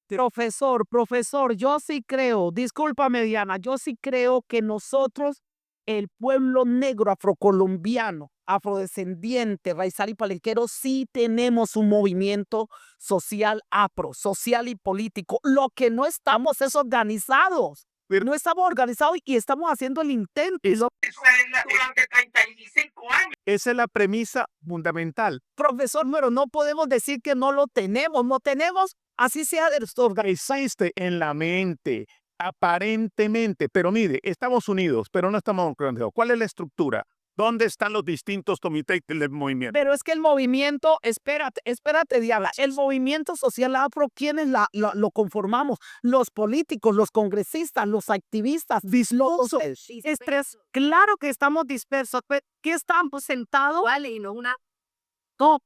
Profesor, yo sí creo, discúlpame Diana, yo sí creo que nosotros el pueblo negro afrocolombiano, afrodescendiente, raizal y palenquero, sí tenemos un movimiento social afro, social y político. Lo que no estamos es organizados. No estamos organizados y estamos haciendo el intento. Durante 35 años. Esa es la premisa fundamental. Profesor, pero no podemos decir que no lo tenemos. No tenemos, así sea desorganizado. Existe en la mente, aparentemente, pero mire, estamos unidos, pero no estamos organizados. ¿Cuál es la estructura? ¿Dónde están los distintos comités del movimiento? Pero es que el movimiento, espérate, Diana, el movimiento social afro, ¿quiénes lo conformamos? Los políticos, los congresistas, los activistas, dispersos. Claro que estamos dispersos, pero ¿qué estamos sentados? Vale, y no una. No,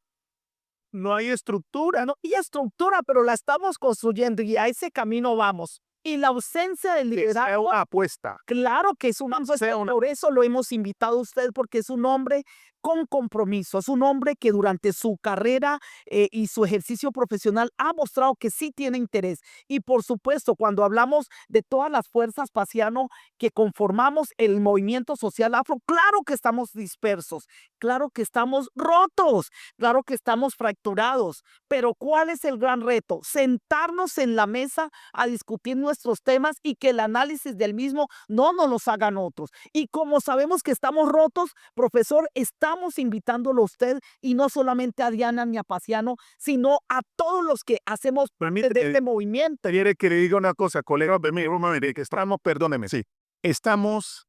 No hay estructura, no, y estructura, pero la estamos construyendo y a ese camino vamos. Y la ausencia del es liderazgo, una apuesta. claro que es un hombre, por eso lo hemos invitado a usted, porque es un hombre con compromiso, es un hombre que durante su carrera y su ejercicio profesional ha mostrado que sí tiene interés. Y por supuesto, cuando hablamos de todas las fuerzas, Paciano, que conformamos el movimiento social afro, claro que estamos dispersos, claro que estamos rotos, claro que estamos fracturados, pero ¿cuál es el gran reto? Sentarnos en la mesa a discutir nuestros temas y que el análisis del mismo no nos los hagan otros. Y como sabemos que estamos rotos, profesor, estamos invitándolo a usted y no solamente a Diana ni a Paciano, sino a todos los que hacemos parte de este movimiento. Quiere que le diga una cosa, colega, que estamos, perdóneme, sí, estamos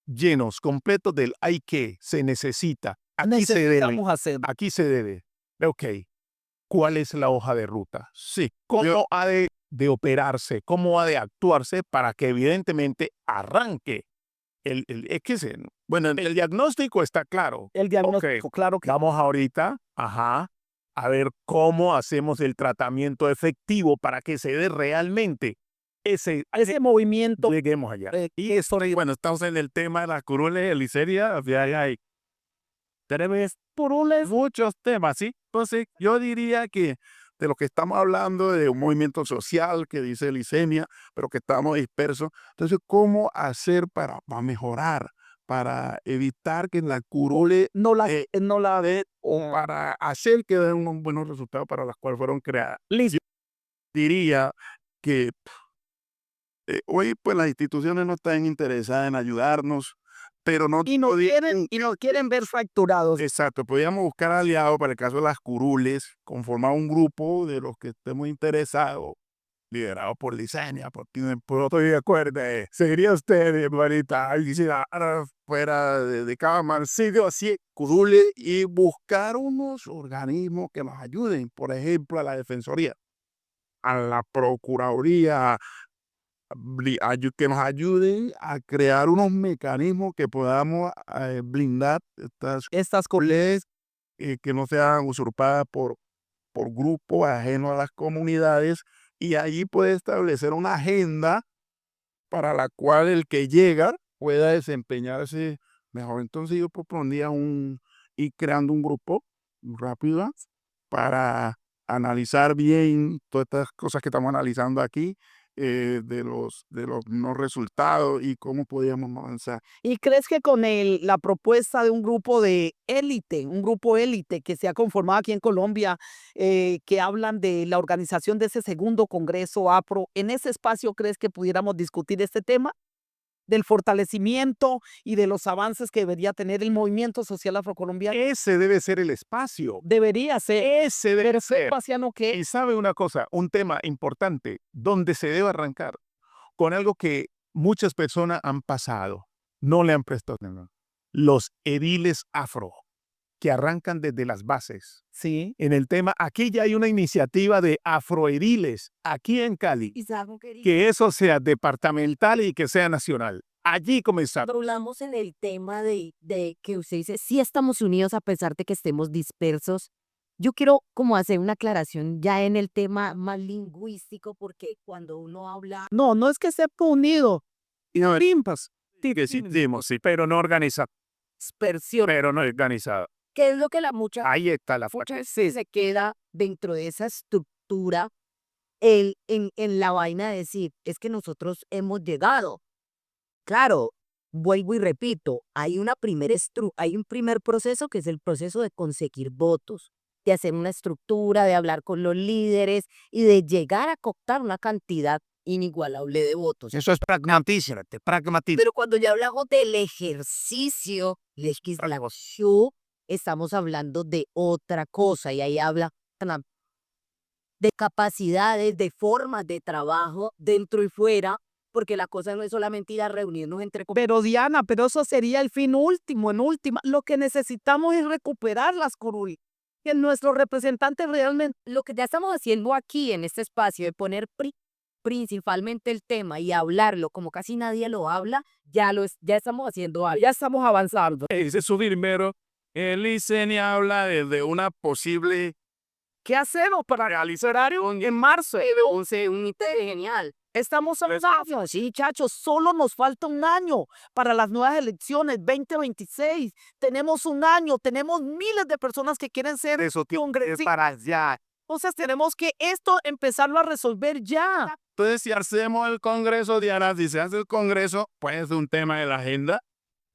llenos, completos del hay que, se necesita, aquí se debe, Necesitamos hacer. aquí se debe. Ok, ¿cuál es la hoja de ruta? Sí, ¿cómo ha de operarse, cómo ha de actuarse para que evidentemente arranque? Bueno, el diagnóstico está claro. El diagnóstico, Ok, claro que vamos ahorita, a ver cómo hacemos el tratamiento efectivo para que se dé realmente ese movimiento. lleguemos allá. Y eso, bueno, estamos en el tema de las curules de liceria, hay tenemos muchos temas, ¿sí? Entonces, yo diría que de lo que estamos hablando de un movimiento social que dice Licenia, pero que estamos dispersos. Entonces, ¿cómo hacer para mejorar, para evitar que la curule no la dé, o para hacer que den unos buenos resultados para las cuales fueron creadas? listo. Yo diría que hoy pues las instituciones no están interesadas en ayudarnos, pero no Y nos quieren ver fracturados. Exacto, podríamos buscar aliados para el caso de las curules, conformar un grupo de los que estemos interesados, liderado por Licenia, por otro de acuerdo. Sería usted, hermanita, fuera de cada marcillo, así, curule, y buscar unos organismos que nos ayuden, por ejemplo, a la Defensoría, a la Procuraduría, que nos ayuden a crear unos mecanismos que podamos blindar estas leyes que no sean usurpadas por grupos ajenos a las comunidades, y allí puede establecer una agenda para la cual el que llega pueda desempeñarse mejor. Entonces yo propondría ir creando un grupo rápido para analizar bien todas estas cosas que estamos analizando aquí, de los no resultados y cómo podíamos avanzar. ¿Y crees que con la propuesta de un grupo de élite, un grupo élite que se ha conformado aquí en Colombia, que hablan de la organización de ese segundo Congreso APRO, en ese espacio crees que pudiéramos discutir este tema del fortalecimiento y de los avances que debería tener el movimiento social afrocolombiano? Ese debe ser el espacio. Debería ser. Ese debe ser. Paciano, ¿qué? Y sabe una cosa, un tema importante, donde se debe arrancar con algo que muchas personas han pasado, no le han prestado atención. Los ediles afro, que arrancan desde las bases. Sí. En el tema, aquí ya hay una iniciativa de afroediles, aquí en Cali, que eso sea departamental y que sea nacional. Allí comenzamos. Hablamos en el tema de que usted dice, sí estamos unidos a pesar de que estemos dispersos. Yo quiero como hacer una aclaración ya en el tema más lingüístico, porque cuando uno habla... No es que esté unido. Y no, Limpas. que sí, sí, pero no organizado. Dispersión. Pero no organizado. ¿Qué es lo que la mucha Ahí está la fuerza. se queda dentro de esa estructura en la vaina de decir, es que nosotros hemos llegado? Claro, vuelvo y repito, hay hay un primer proceso que es el proceso de conseguir votos, de hacer una estructura, de hablar con los líderes y de llegar a cooptar una cantidad inigualable de votos. Eso es pragmatismo, pragmatismo. Pero cuando ya hablamos del ejercicio legislativo, estamos hablando de otra cosa y ahí habla de capacidades, de formas de trabajo dentro y fuera, porque la cosa no es solamente ir a reunirnos entre Pero Diana, pero eso sería el fin último, en última. Lo que necesitamos es recuperar las curules. Que nuestros representantes realmente, lo que ya estamos haciendo aquí en este espacio de poner principalmente el tema y hablarlo como casi nadie lo habla, ya estamos haciendo algo. ya estamos avanzando. Dice su primero, el ICENI habla de una posible. ¿Qué hacemos para realizar horario en marzo? Un interés genial. Estamos avanzando, sí, chachos, solo nos falta un año para las nuevas elecciones 2026. Tenemos un año, tenemos miles de personas que quieren ser Eso es congresistas. para allá. Entonces tenemos que esto empezarlo a resolver ya. Entonces, si hacemos el Congreso, Diana, si se hace el Congreso, puede ser un tema de la agenda,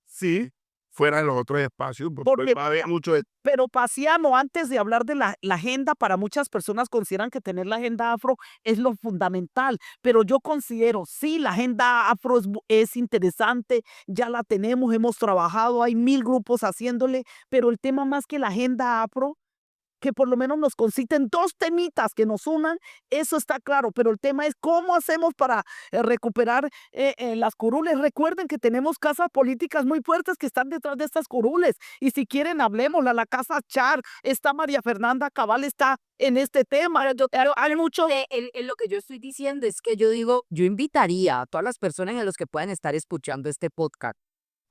sí, fuera de los otros espacios, porque va a haber mucho. Pero Paciano, antes de hablar de la agenda, para muchas personas consideran que tener la agenda afro es lo fundamental, pero yo considero, sí, la agenda afro es interesante, ya la tenemos, hemos trabajado, hay 1000 grupos haciéndole, pero el tema más que la agenda afro, que por lo menos nos conciten 2 temitas que nos unan, eso está claro, pero el tema es cómo hacemos para recuperar las curules. Recuerden que tenemos casas políticas muy fuertes que están detrás de estas curules, y si quieren hablemosla, la casa Char, está María Fernanda Cabal, está en este tema. Hay mucho en lo que yo estoy diciendo es que yo digo, yo invitaría a todas las personas a los que puedan estar escuchando este podcast,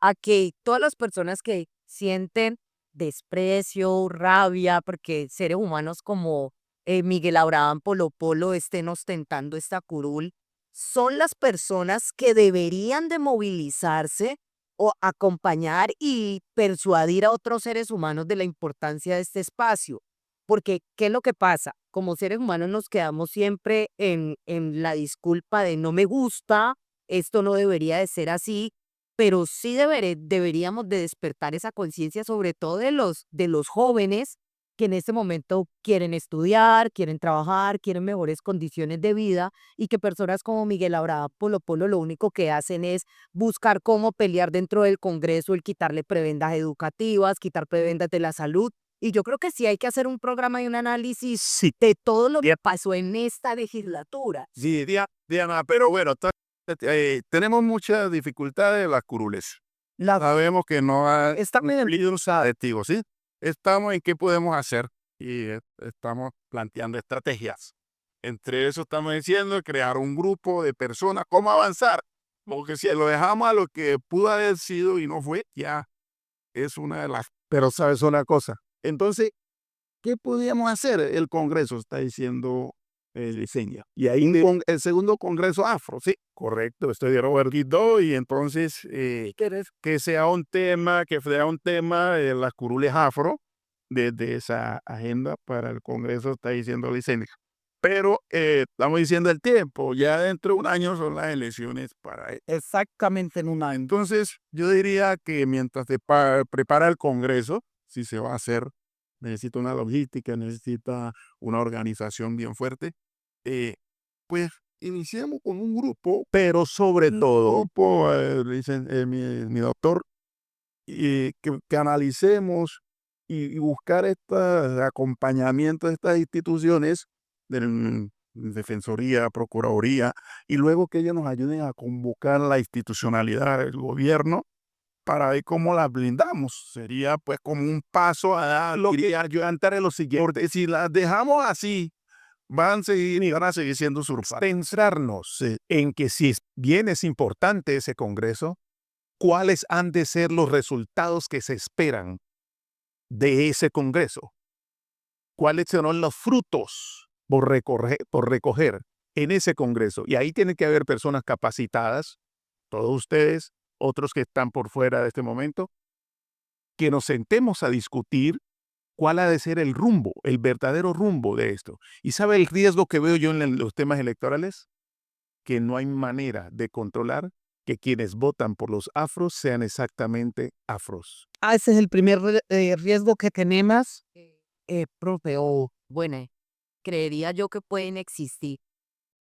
a que todas las personas que sienten desprecio, rabia, porque seres humanos como Miguel Abraham Polo Polo estén ostentando esta curul, son las personas que deberían de movilizarse o acompañar y persuadir a otros seres humanos de la importancia de este espacio. Porque, ¿qué es lo que pasa? Como seres humanos nos quedamos siempre en la disculpa de no me gusta, esto no debería de ser así, pero sí deberíamos de despertar esa conciencia, sobre todo de los jóvenes que en este momento quieren estudiar, quieren trabajar, quieren mejores condiciones de vida, y que personas como Miguel Abraham Polo Polo lo único que hacen es buscar cómo pelear dentro del Congreso, el quitarle prebendas educativas, quitar prebendas de la salud. Y yo creo que sí hay que hacer un programa y un análisis de todo lo que pasó en esta legislatura. Sí, Diana, pero bueno, tenemos muchas dificultades las curules. Sabemos que no ha cumplido sus adjetivos, ¿sí? Estamos en qué podemos hacer y estamos planteando estrategias. Entre eso estamos diciendo crear un grupo de personas, cómo avanzar. Porque si lo dejamos a lo que pudo haber sido y no fue, ya es una de las. Pero sabes una cosa, entonces, ¿qué podríamos hacer? El Congreso está diciendo diseño. Y ahí el segundo Congreso Afro, sí, correcto, estoy de Roberto, y entonces que sea un tema, de las curules afro, desde esa agenda para el Congreso está diciendo diseño. Pero estamos diciendo el tiempo, ya dentro de un año son las elecciones para. Exactamente en un año. Entonces, yo diría que mientras se prepara el Congreso, si se va a hacer, necesita una logística, necesita una organización bien fuerte, pues iniciemos con un grupo, pero sobre todo, dicen mi doctor, y que analicemos y buscar este acompañamiento de estas instituciones, de Defensoría, Procuraduría, y luego que ellos nos ayuden a convocar la institucionalidad del gobierno para ver cómo la blindamos. Sería pues como un paso a dar lo que yo antes lo siguiente. Si las dejamos así, van a seguir siendo usurpadas. Pensarnos en que si bien es importante ese Congreso, ¿cuáles han de ser los resultados que se esperan de ese Congreso? ¿Cuáles serán los frutos por recoger en ese Congreso? Y ahí tienen que haber personas capacitadas, todos ustedes, otros que están por fuera de este momento, que nos sentemos a discutir cuál ha de ser el rumbo, el verdadero rumbo de esto. ¿Y sabe el riesgo que veo yo en los temas electorales? Que no hay manera de controlar que quienes votan por los afros sean exactamente afros. Ese es el primer riesgo que tenemos. Profe, bueno, creería yo que pueden existir.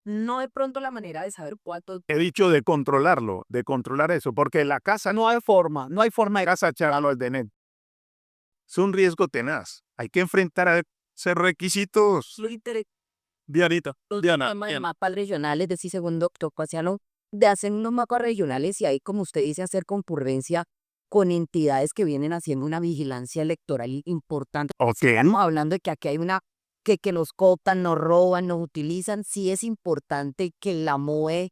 No de pronto la manera de saber cuántos He dicho de controlarlo, de controlar eso, porque la casa No hay forma de... casa Chagalo es de NET. Es un riesgo tenaz. Hay que enfrentar a esos requisitos. lo interesante Dianita, Diana, de Diana. mapas regionales, decir, según doctor Pasiano, de hacer unos mapas regionales y ahí, como usted dice, hacer concurrencia con entidades que vienen haciendo una vigilancia electoral importante. Ok. Estamos hablando de que aquí hay una, que nos cooptan, nos roban, nos utilizan. Sí es importante que la MOE,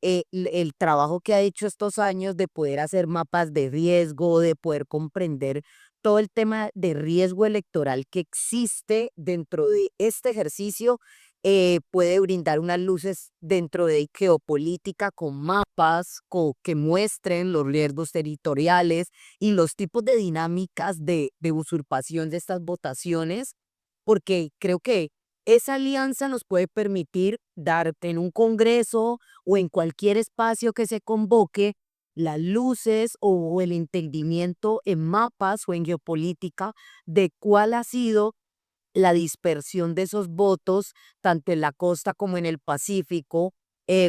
el trabajo que ha hecho estos años de poder hacer mapas de riesgo, de poder comprender todo el tema de riesgo electoral que existe dentro de este ejercicio, puede brindar unas luces dentro de geopolítica con mapas que muestren los riesgos territoriales y los tipos de dinámicas de usurpación de estas votaciones, porque creo que esa alianza nos puede permitir dar en un congreso o en cualquier espacio que se convoque las luces o el entendimiento en mapas o en geopolítica de cuál ha sido la dispersión de esos votos, tanto en la costa como en el Pacífico,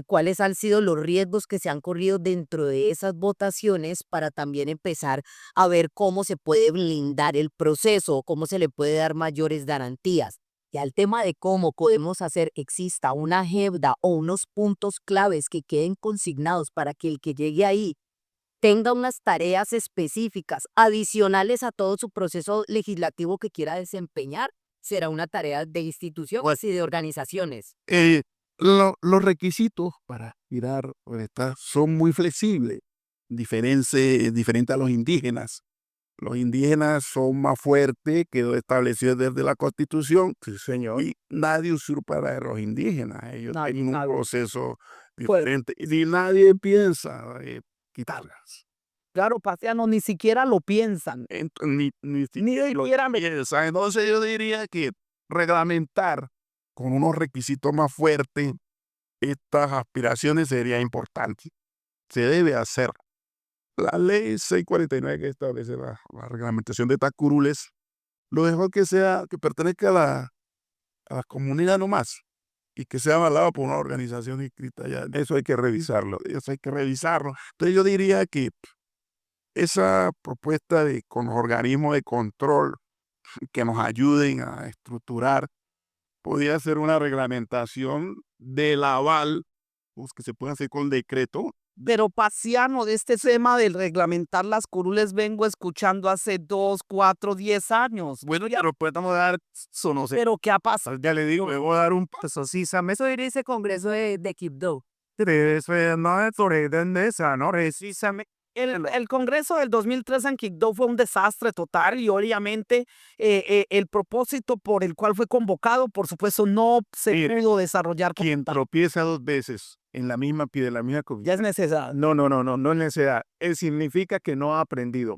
cuáles han sido los riesgos que se han corrido dentro de esas votaciones para también empezar a ver cómo se puede blindar el proceso, cómo se le puede dar mayores garantías. Y al tema de cómo podemos hacer exista una agenda o unos puntos claves que queden consignados para que el que llegue ahí tenga unas tareas específicas adicionales a todo su proceso legislativo que quiera desempeñar, será una tarea de instituciones y de organizaciones. Los requisitos para aspirar son muy flexibles, diferente a los indígenas. Los indígenas son más fuertes, quedó establecido desde la Constitución. Sí, señor. Y nadie usurpa de los indígenas. Ellos tienen un nadie. proceso Pues, diferente. Y nadie piensa quitarlas. claro, Pasiano, ni siquiera lo piensan. Ni Ni siquiera me... piensa. Entonces yo diría que reglamentar con unos requisitos más fuertes estas aspiraciones sería importante. Se debe hacer. La ley 649 que establece la reglamentación de estas curules lo dejó que pertenezca a la comunidad nomás y que sea avalado por una organización inscrita ya. Eso hay que revisarlo. Eso hay que revisarlo. Entonces yo diría que esa propuesta con los organismos de control que nos ayuden a estructurar podría ser una reglamentación del aval, pues, que se puede hacer con decreto. Pero Pasiano, de este tema del reglamentar las curules vengo escuchando hace 2, 4, 10 años. Bueno, ya nos podemos dar, no sé. Pero ¿qué ha pasado? Ya le digo, me voy a dar un Eso sí, eso era ese congreso de Quibdó. no precisamente. El Congreso del 2003 en Quibdó fue un desastre total y obviamente el propósito por el cual fue convocado, por supuesto, no se Mire, pudo desarrollar. Quien tropieza 2 veces en la misma pie de la misma Ya cobija. es necesario. No es necesidad. Significa que no ha aprendido.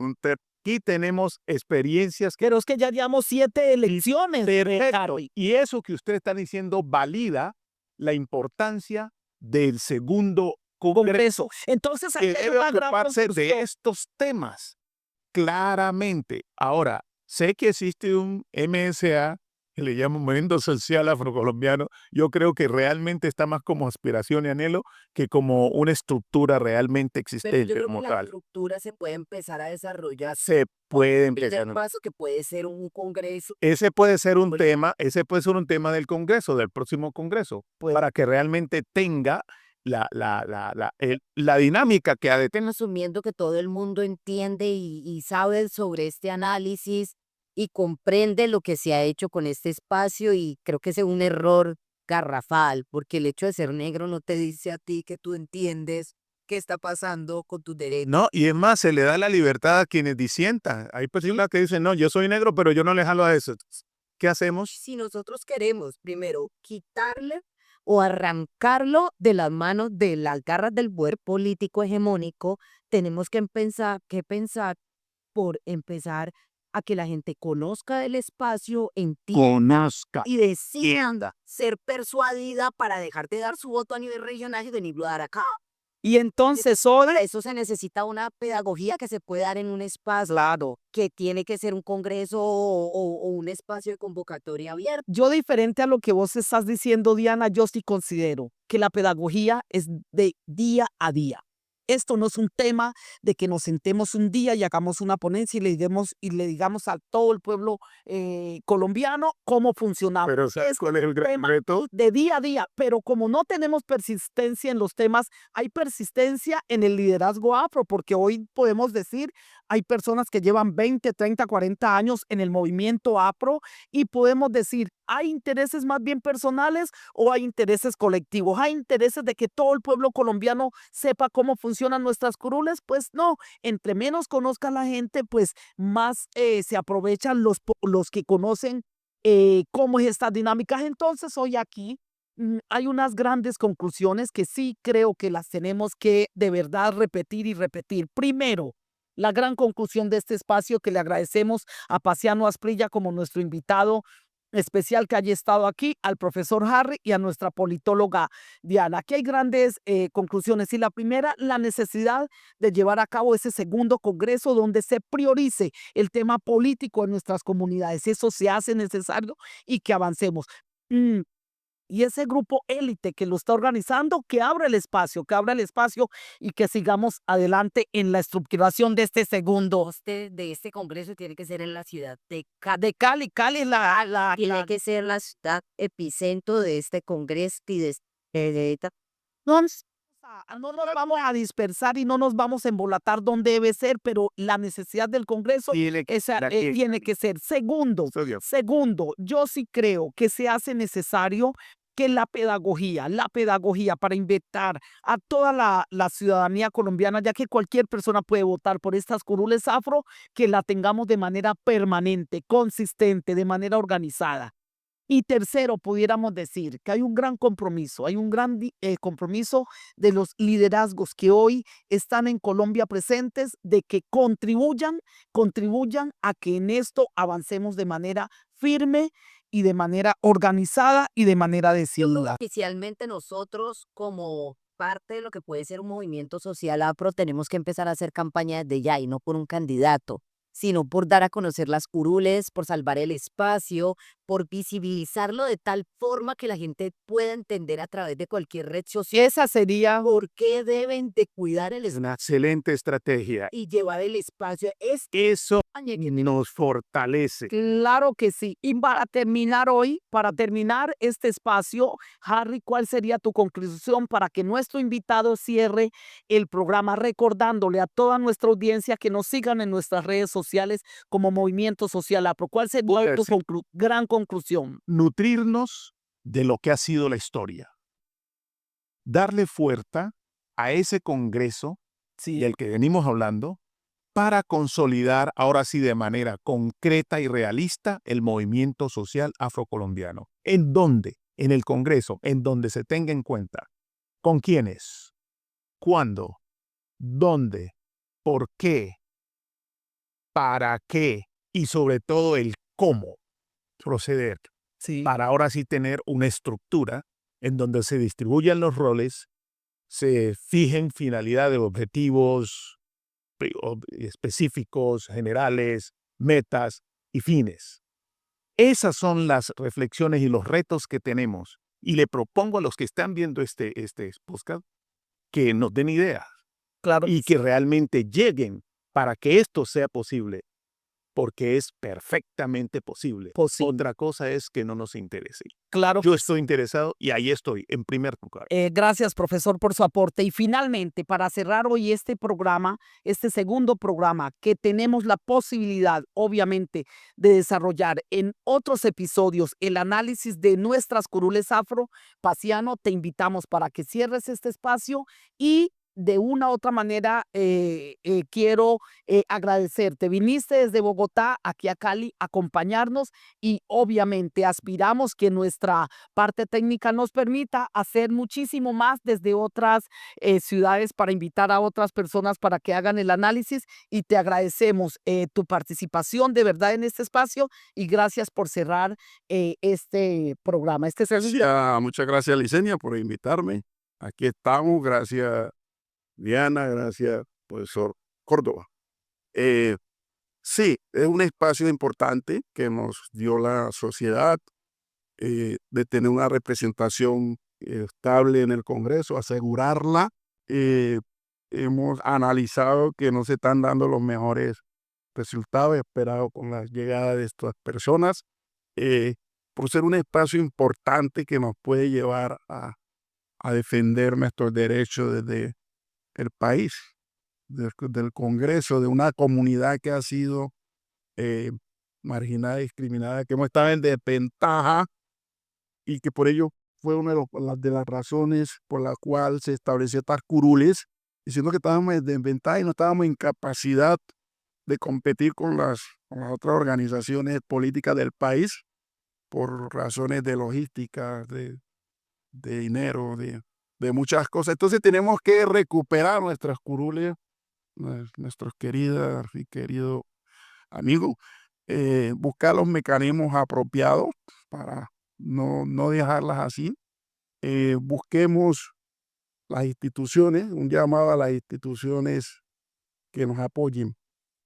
Aquí tenemos experiencias Pero es que ya llevamos 7 elecciones. Perfecto. Y eso que usted está diciendo valida la importancia del segundo congreso, Congreso. Entonces, que aquí hay debe una gran ocuparse de confusión. estos temas claramente. Ahora, sé que existe un MSA que le llaman Movimiento Social Afrocolombiano. Yo creo que realmente está más como aspiración y anhelo que como una estructura realmente Pero yo existente creo como que la tal. estructura se puede empezar a desarrollar. Se puede El empezar. paso que puede ser un congreso. Ese puede ser un Bueno. tema, ese puede ser un tema del Congreso, del próximo Congreso, para que realmente tenga la dinámica que ha de tener. Estén asumiendo que todo el mundo entiende y sabe sobre este análisis y comprende lo que se ha hecho con este espacio, y creo que ese es un error garrafal, porque el hecho de ser negro no te dice a ti que tú entiendes qué está pasando con tus derechos. No, y es más, se le da la libertad a quienes disientan. Hay personas que dicen, no, yo soy negro, pero yo no le jalo a eso. ¿Qué hacemos? Si nosotros queremos primero quitarle o arrancarlo de las manos, de las garras del poder político hegemónico, tenemos que pensar por empezar a que la gente conozca el espacio, entienda Conozca. y decida ser persuadida para dejar de dar su voto a nivel regional y venirlo a dar acá. Y entonces hoy, Para eso se necesita una pedagogía que se puede dar en un espacio claro, que tiene que ser un congreso o un espacio de convocatoria abierto. yo diferente a lo que vos estás diciendo, Diana, yo sí considero que la pedagogía es de día a día. Esto no es un tema de que nos sentemos un día y hagamos una ponencia y le digamos a todo el pueblo colombiano cómo funcionamos. Pero ¿sabes Es cuál es el gran tema reto? de día a día, pero como no tenemos persistencia en los temas, hay persistencia en el liderazgo afro, porque hoy podemos decir, hay personas que llevan 20, 30, 40 años en el movimiento afro y podemos decir, ¿hay intereses más bien personales o hay intereses colectivos? ¿Hay intereses de que todo el pueblo colombiano sepa cómo funcionan nuestras curules? Pues no, entre menos conozca la gente, pues más se aprovechan los que conocen cómo es estas dinámicas. Entonces, hoy aquí hay unas grandes conclusiones que sí creo que las tenemos que de verdad repetir y repetir. Primero, la gran conclusión de este espacio que le agradecemos a Paciano Asprilla como nuestro invitado especial que haya estado aquí, al profesor Harry y a nuestra politóloga Diana. Aquí hay grandes conclusiones y la primera, la necesidad de llevar a cabo ese segundo congreso donde se priorice el tema político en nuestras comunidades. Eso se hace necesario y que avancemos. Mm, Y ese grupo élite que lo está organizando, que abra el espacio y que sigamos adelante en la estructuración de este segundo. De este congreso tiene que ser en la ciudad de De Cali, Cali es tiene que ser la ciudad epicentro de este congreso y de esta no no nos vamos a dispersar y no nos vamos a embolatar donde debe ser, pero la necesidad del Congreso Tiene que esa, ser aquí. tiene que ser. Segundo, yo sí creo que se hace necesario que la pedagogía para invitar a toda la ciudadanía colombiana, ya que cualquier persona puede votar por estas curules afro, que la tengamos de manera permanente, consistente, de manera organizada. Y tercero, pudiéramos decir que hay un gran compromiso, hay un gran compromiso de los liderazgos que hoy están en Colombia presentes, de que contribuyan a que en esto avancemos de manera firme y de manera organizada y de manera decidida. Oficialmente nosotros como parte de lo que puede ser un movimiento social afro tenemos que empezar a hacer campaña desde ya y no por un candidato, sino por dar a conocer las curules, por salvar el espacio, por visibilizarlo de tal forma que la gente pueda entender a través de cualquier red social Esa sería por qué deben de cuidar el Es espacio una excelente estrategia. y llevar el espacio. Eso nos fortalece. claro que sí. Y para terminar este espacio, Harry, ¿cuál sería tu conclusión para que nuestro invitado cierre el programa recordándole a toda nuestra audiencia que nos sigan en nuestras redes sociales como Movimiento Social Afro? ¿Cuál sería tu gran conclusión? Nutrirnos de lo que ha sido la historia. Darle fuerza a ese congreso del que venimos hablando para consolidar ahora sí de manera concreta y realista el movimiento social afrocolombiano. ¿En dónde? En el Congreso, en donde se tenga en cuenta con quiénes, cuándo, dónde, por qué, para qué y sobre todo el cómo proceder Sí. para ahora sí tener una estructura en donde se distribuyan los roles, se fijen finalidades, objetivos específicos, generales, metas y fines. Esas son las reflexiones y los retos que tenemos. Y le propongo a los que están viendo este podcast que nos den ideas Claro y que que realmente lleguen para que esto sea posible, porque es perfectamente posible. Posible. Otra cosa es que no nos interese. Claro. Yo estoy interesado y ahí estoy, en primer lugar. Gracias, profesor, por su aporte. Y finalmente, para cerrar hoy este programa, este segundo programa, que tenemos la posibilidad, obviamente, de desarrollar en otros episodios el análisis de nuestras curules afro, Paciano, te invitamos para que cierres este espacio y de una u otra manera quiero agradecerte. Viniste desde Bogotá aquí a Cali a acompañarnos y obviamente aspiramos que nuestra parte técnica nos permita hacer muchísimo más desde otras ciudades para invitar a otras personas para que hagan el análisis y te agradecemos tu participación de verdad en este espacio y gracias por cerrar este programa. Muchas gracias, Licenia, por invitarme. Aquí estamos, gracias Diana, gracias, profesor Córdoba. Sí, es un espacio importante que nos dio la sociedad de tener una representación estable en el Congreso, asegurarla. Eh, Hemos analizado que no se están dando los mejores resultados esperados con la llegada de estas personas, eh, por ser un espacio importante que nos puede llevar a defender nuestros derechos desde el país, del Congreso, de una comunidad que ha sido eh, marginada, discriminada, que hemos estado en desventaja y que por ello fue una de las razones por la cual se estableció estas curules, diciendo que estábamos en desventaja y no estábamos en capacidad de competir con las otras organizaciones políticas del país por razones de logística, de dinero, de muchas cosas. Entonces tenemos que recuperar nuestras curules, nuestros queridas y queridos amigos, buscar los mecanismos apropiados para no dejarlas así. Busquemos las instituciones, un llamado a las instituciones que nos apoyen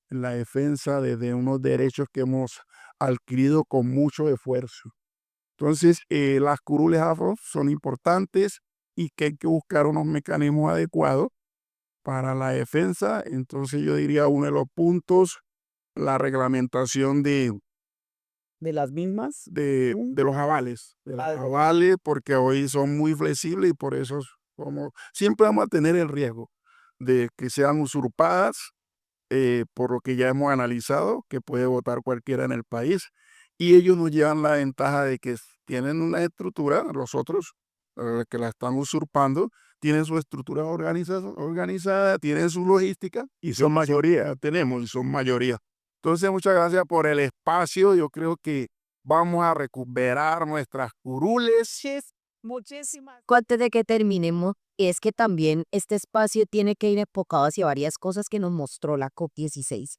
en la defensa de unos derechos que hemos adquirido con mucho esfuerzo. Entonces, las curules afro son importantes y que hay que buscar unos mecanismos adecuados para la defensa. Entonces, yo diría uno de los puntos, la reglamentación de las mismas. de los avales, porque hoy son muy flexibles y por eso siempre vamos a tener el riesgo de que sean usurpadas, por lo que ya hemos analizado, que puede votar cualquiera en el país, y ellos nos llevan la ventaja de que tienen una estructura, los otros que la están usurpando, tienen su estructura organizada, tienen su logística, y son mayoría, y son mayoría. Entonces, muchas gracias por el espacio. Yo creo que vamos a recuperar nuestras curules. Muchísimas. Antes de que terminemos, es que también este espacio tiene que ir enfocado hacia varias cosas que nos mostró la COP16.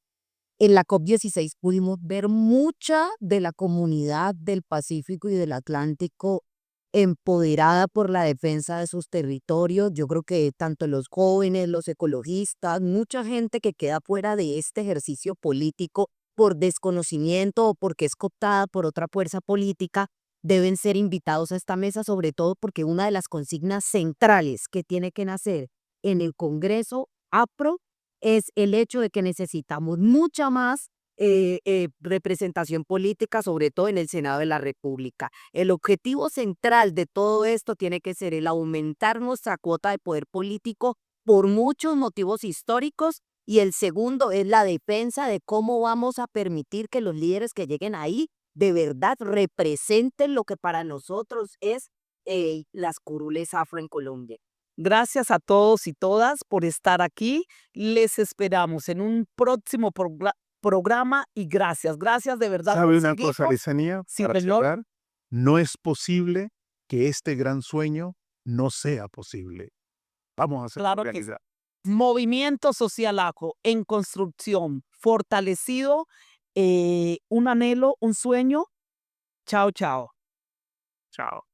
En la COP16 pudimos ver mucha de la comunidad del Pacífico y del Atlántico empoderada por la defensa de sus territorios. Yo creo que tanto los jóvenes, los ecologistas, mucha gente que queda fuera de este ejercicio político por desconocimiento o porque es cooptada por otra fuerza política, deben ser invitados a esta mesa, sobre todo porque una de las consignas centrales que tiene que nacer en el Congreso APRO es el hecho de que necesitamos mucha más representación política, sobre todo en el Senado de la República. El objetivo central de todo esto tiene que ser el aumentar nuestra cuota de poder político por muchos motivos históricos, y el segundo es la defensa de cómo vamos a permitir que los líderes que lleguen ahí de verdad representen lo que para nosotros es las curules afro en Colombia. Gracias a todos y todas por estar aquí. Les esperamos en un próximo programa y gracias de verdad. ¿Sabe una cosa, Lisanía? Sí, Para señor. cerrar, no es posible que este gran sueño no sea posible. Vamos a hacer Claro que realidad. Movimiento Social Afro en construcción, fortalecido, un anhelo, un sueño. Chao, chao. Chao.